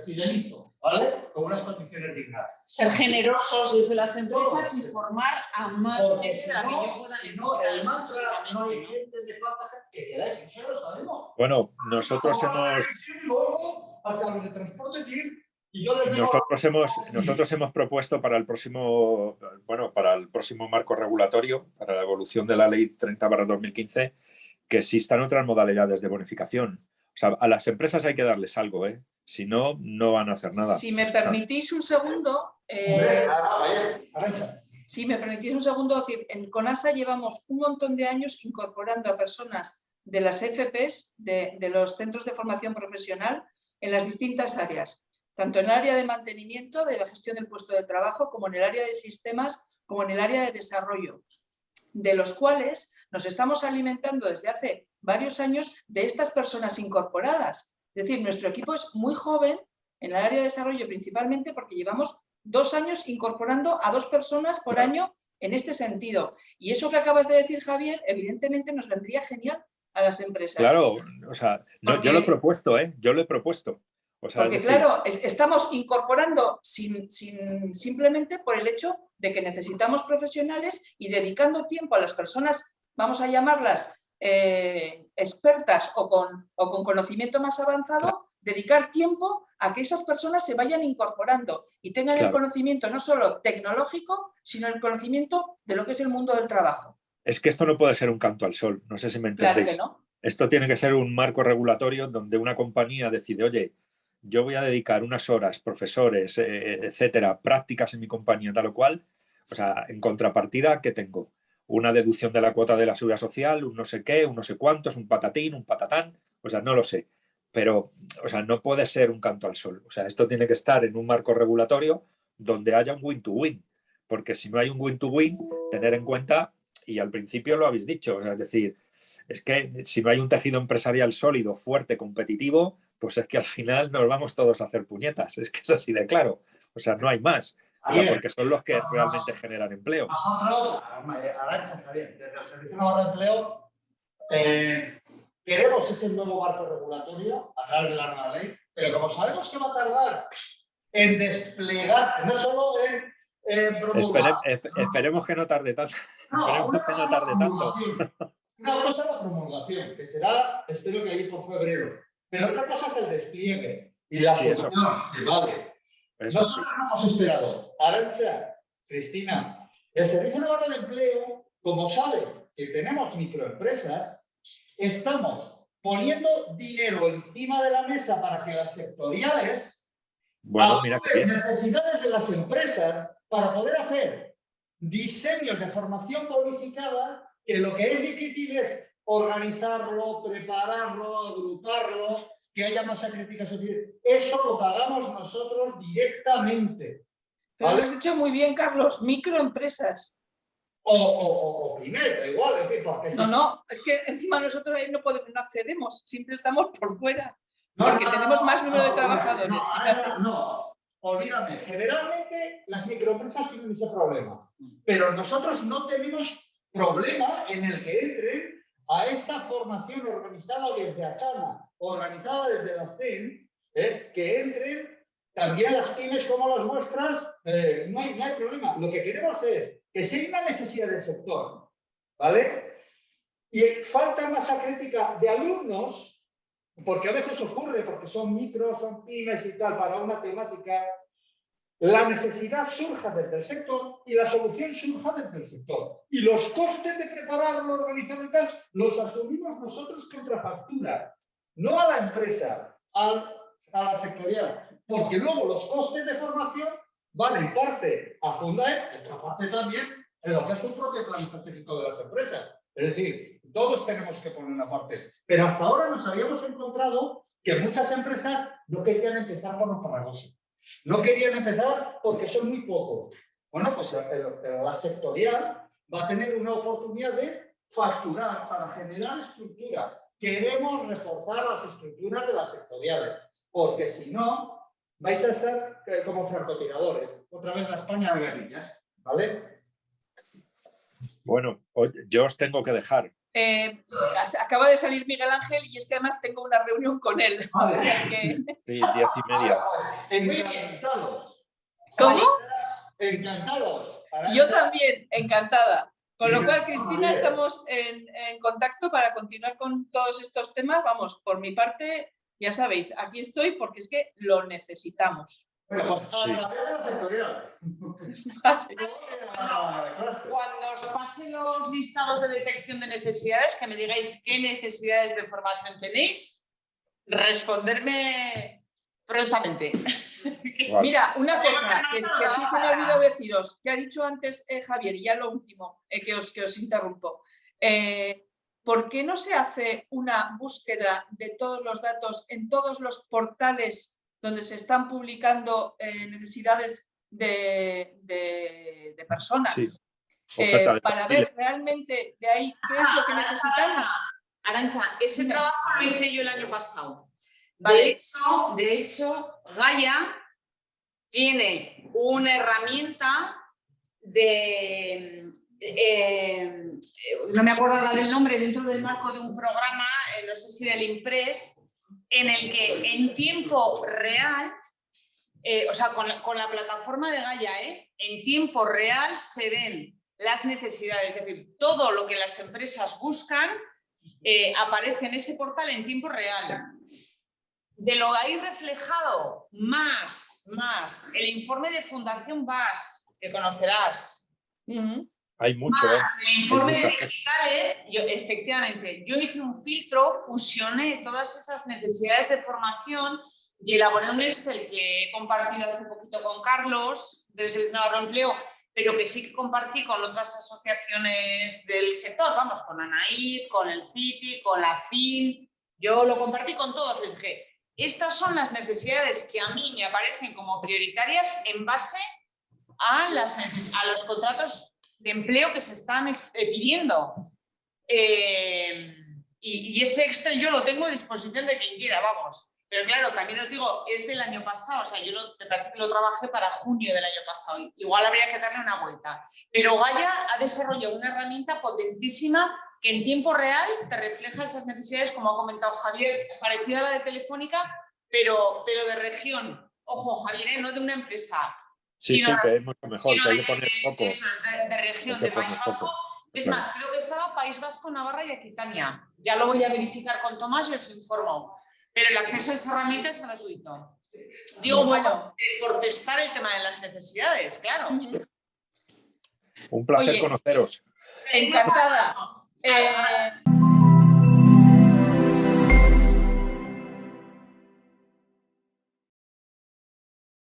fidelizo, ¿vale? Con unas condiciones dignas. Ser generosos desde las empresas y formar a más gente si a la que no, yo pueda si no, el mantra no hay gente de falta que queráis, eso lo sabemos. Bueno, nosotros hemos propuesto para el próximo marco regulatorio, para la evolución de la ley 30/2015, que existan otras modalidades de bonificación. O sea, a las empresas hay que darles algo, ¿eh? Si no, no van a hacer nada. Si me permitís un segundo, decir, en CONASA llevamos un montón de años incorporando a personas de las FPs, de los centros de formación profesional, en las distintas áreas, tanto en el área de mantenimiento, de la gestión del puesto de trabajo, como en el área de sistemas, como en el área de desarrollo, de los cuales nos estamos alimentando desde hace varios años de estas personas incorporadas. Es decir, nuestro equipo es muy joven en el área de desarrollo principalmente porque llevamos 2 años incorporando a 2 personas por año en este sentido. Y eso que acabas de decir, Javier, evidentemente nos vendría genial a las empresas. Claro, o sea, no, Porque, yo lo he propuesto, ¿eh? Yo lo he propuesto. O sea, porque es decir, claro, estamos incorporando simplemente por el hecho de que necesitamos profesionales y dedicando tiempo a las personas, vamos a llamarlas expertas o con conocimiento más avanzado, claro, dedicar tiempo a que esas personas se vayan incorporando y tengan el claro. conocimiento no solo tecnológico, sino el conocimiento de lo que es el mundo del trabajo. Es que esto no puede ser un canto al sol, no sé si me Claro entendéis. que no. Esto tiene que ser un marco regulatorio donde una compañía decide, oye, yo voy a dedicar unas horas, profesores, etcétera, prácticas en mi compañía, tal o cual. O sea, en contrapartida, ¿qué tengo? Una deducción de la cuota de la seguridad social, un no sé qué, un no sé cuántos, un patatín, un patatán. O sea, no lo sé. Pero, o sea, no puede ser un canto al sol. O sea, esto tiene que estar en un marco regulatorio donde haya un win-to-win. Porque si no hay un win-to-win, tener en cuenta, y al principio lo habéis dicho, o sea, es decir, es que si no hay un tejido empresarial sólido, fuerte, competitivo, pues es que al final nos vamos todos a hacer puñetas. Es que es así de claro. O sea, no hay más. O sea, porque son los que realmente generan empleo. Nosotros, Arantxa, Javier, desde el Servicio Navarro de Empleo, queremos ese nuevo marco regulatorio a través de la nueva ley, pero como sabemos que va a tardar en desplegarse, no solo en promulgar. Esperemos que no tarde tanto. No, una Esperemos que cosa no es la tarde tanto. promulgación. Una cosa es la promulgación, que será, espero que allí por febrero. Pero otra cosa es el despliegue y la Sí, eso. solución que vale. Eso sí. Nosotros no hemos esperado. Arantxa, Cristina, el Servicio Navarro de Empleo, como sabe que tenemos microempresas, estamos poniendo dinero encima de la mesa para que las sectoriales Bueno, mira que aprueben bien. necesidades de las empresas para poder hacer diseños de formación bonificada, que lo que es difícil es organizarlo, prepararlo, agruparlo, que haya masa crítica social. Eso lo pagamos nosotros directamente. Pero ¿vale? lo has dicho muy bien, Carlos, microempresas. O primero, da igual, es decir, porque No, es que encima nosotros ahí no accedemos, siempre estamos por fuera, porque tenemos más número de trabajadores. No, olvídame, generalmente las microempresas tienen ese problema, pero nosotros no tenemos problema en el que entren a esa formación organizada desde ACANA, organizada desde la CEN, que entren también las pymes como las vuestras, no hay problema. Lo que queremos es que si hay una necesidad del sector, ¿vale? Y falta masa crítica de alumnos, porque a veces ocurre, porque son micros, son pymes y tal, para una temática, la necesidad surja desde el sector y la solución surja desde el sector. Y los costes de prepararlo, organizarlo y tal, los asumimos nosotros contra factura, no a la empresa, a la sectorial, porque luego los costes de formación van en parte a Fundae, en otra parte también en lo que es un propio plan estratégico de las empresas. Es decir, todos tenemos que poner una parte. Pero hasta ahora nos habíamos encontrado que muchas empresas no querían empezar por los farragosos. No querían empezar porque son muy pocos. Bueno, pues la sectorial va a tener una oportunidad de facturar para generar estructura. Queremos reforzar las estructuras de las sectoriales, porque si no, vais a estar como francotiradores. Otra vez la España de guerrillas, ¿vale? Bueno, yo os tengo que dejar. Acaba de salir Miguel Ángel y es que además tengo una reunión con él. O sea que... Sí, 10:30. Encantados. ¿Cómo? Encantados. Yo también, encantada. Con lo cual, Cristina, estamos en contacto para continuar con todos estos temas. Vamos, por mi parte, ya sabéis, aquí estoy porque es que lo necesitamos. Bueno, pues a la vez de la sectorial. Cuando os pase los listados de detección de necesidades, que me digáis qué necesidades de formación tenéis, responderme prontamente. Mira, una cosa que sí se me ha olvidado deciros, que ha dicho antes Javier, y ya lo último, que os interrumpo. ¿Por qué no se hace una búsqueda de todos los datos en todos los portales donde se están publicando necesidades de personas? Sí. Para ver realmente de ahí qué es lo que necesitamos. Arantxa, ese trabajo lo hice yo el año pasado. Vale. De hecho, Gaia tiene una herramienta de, no me acuerdo ahora del nombre, dentro del marco de un programa, no sé si del Impress, en el que en tiempo real, o sea, con la plataforma de Gaia, en tiempo real se ven las necesidades, es decir, todo lo que las empresas buscan aparece en ese portal en tiempo real. De lo ahí reflejado, más el informe de Fundación VAS, que conocerás. Hay mucho, Más el informe Hay de mucha- digitales, efectivamente, yo hice un filtro, fusioné todas esas necesidades de formación y elaboré un Excel que he compartido hace un poquito con Carlos, del Servicio Navarro de Empleo, pero que sí que compartí con otras asociaciones del sector, vamos, con ANAID, con el CIPI, con la FIN, yo lo compartí con todos, les dije, estas son las necesidades que a mí me aparecen como prioritarias en base a los contratos de empleo que se están pidiendo. Y ese Excel yo lo tengo a disposición de quien quiera, vamos. Pero claro, también os digo, es del año pasado, o sea, yo me parece que lo trabajé para junio del año pasado. Igual habría que darle una vuelta. Pero Gaia ha desarrollado una herramienta potentísima que en tiempo real te refleja esas necesidades, como ha comentado Javier, parecida a la de Telefónica, pero de región. Ojo, Javier, no de una empresa. Sí, sino, que es mucho mejor, sino que hay que poner foco. eso es de región, Hay que de País poner Vasco. foco, Es claro. más, creo que estaba País Vasco, Navarra y Aquitania. Ya lo voy a verificar con Tomás y os informo. Pero el acceso a esa herramienta es gratuito. Digo, Bueno, por testar el tema de las necesidades, claro. Un placer Oye, conoceros. encantada.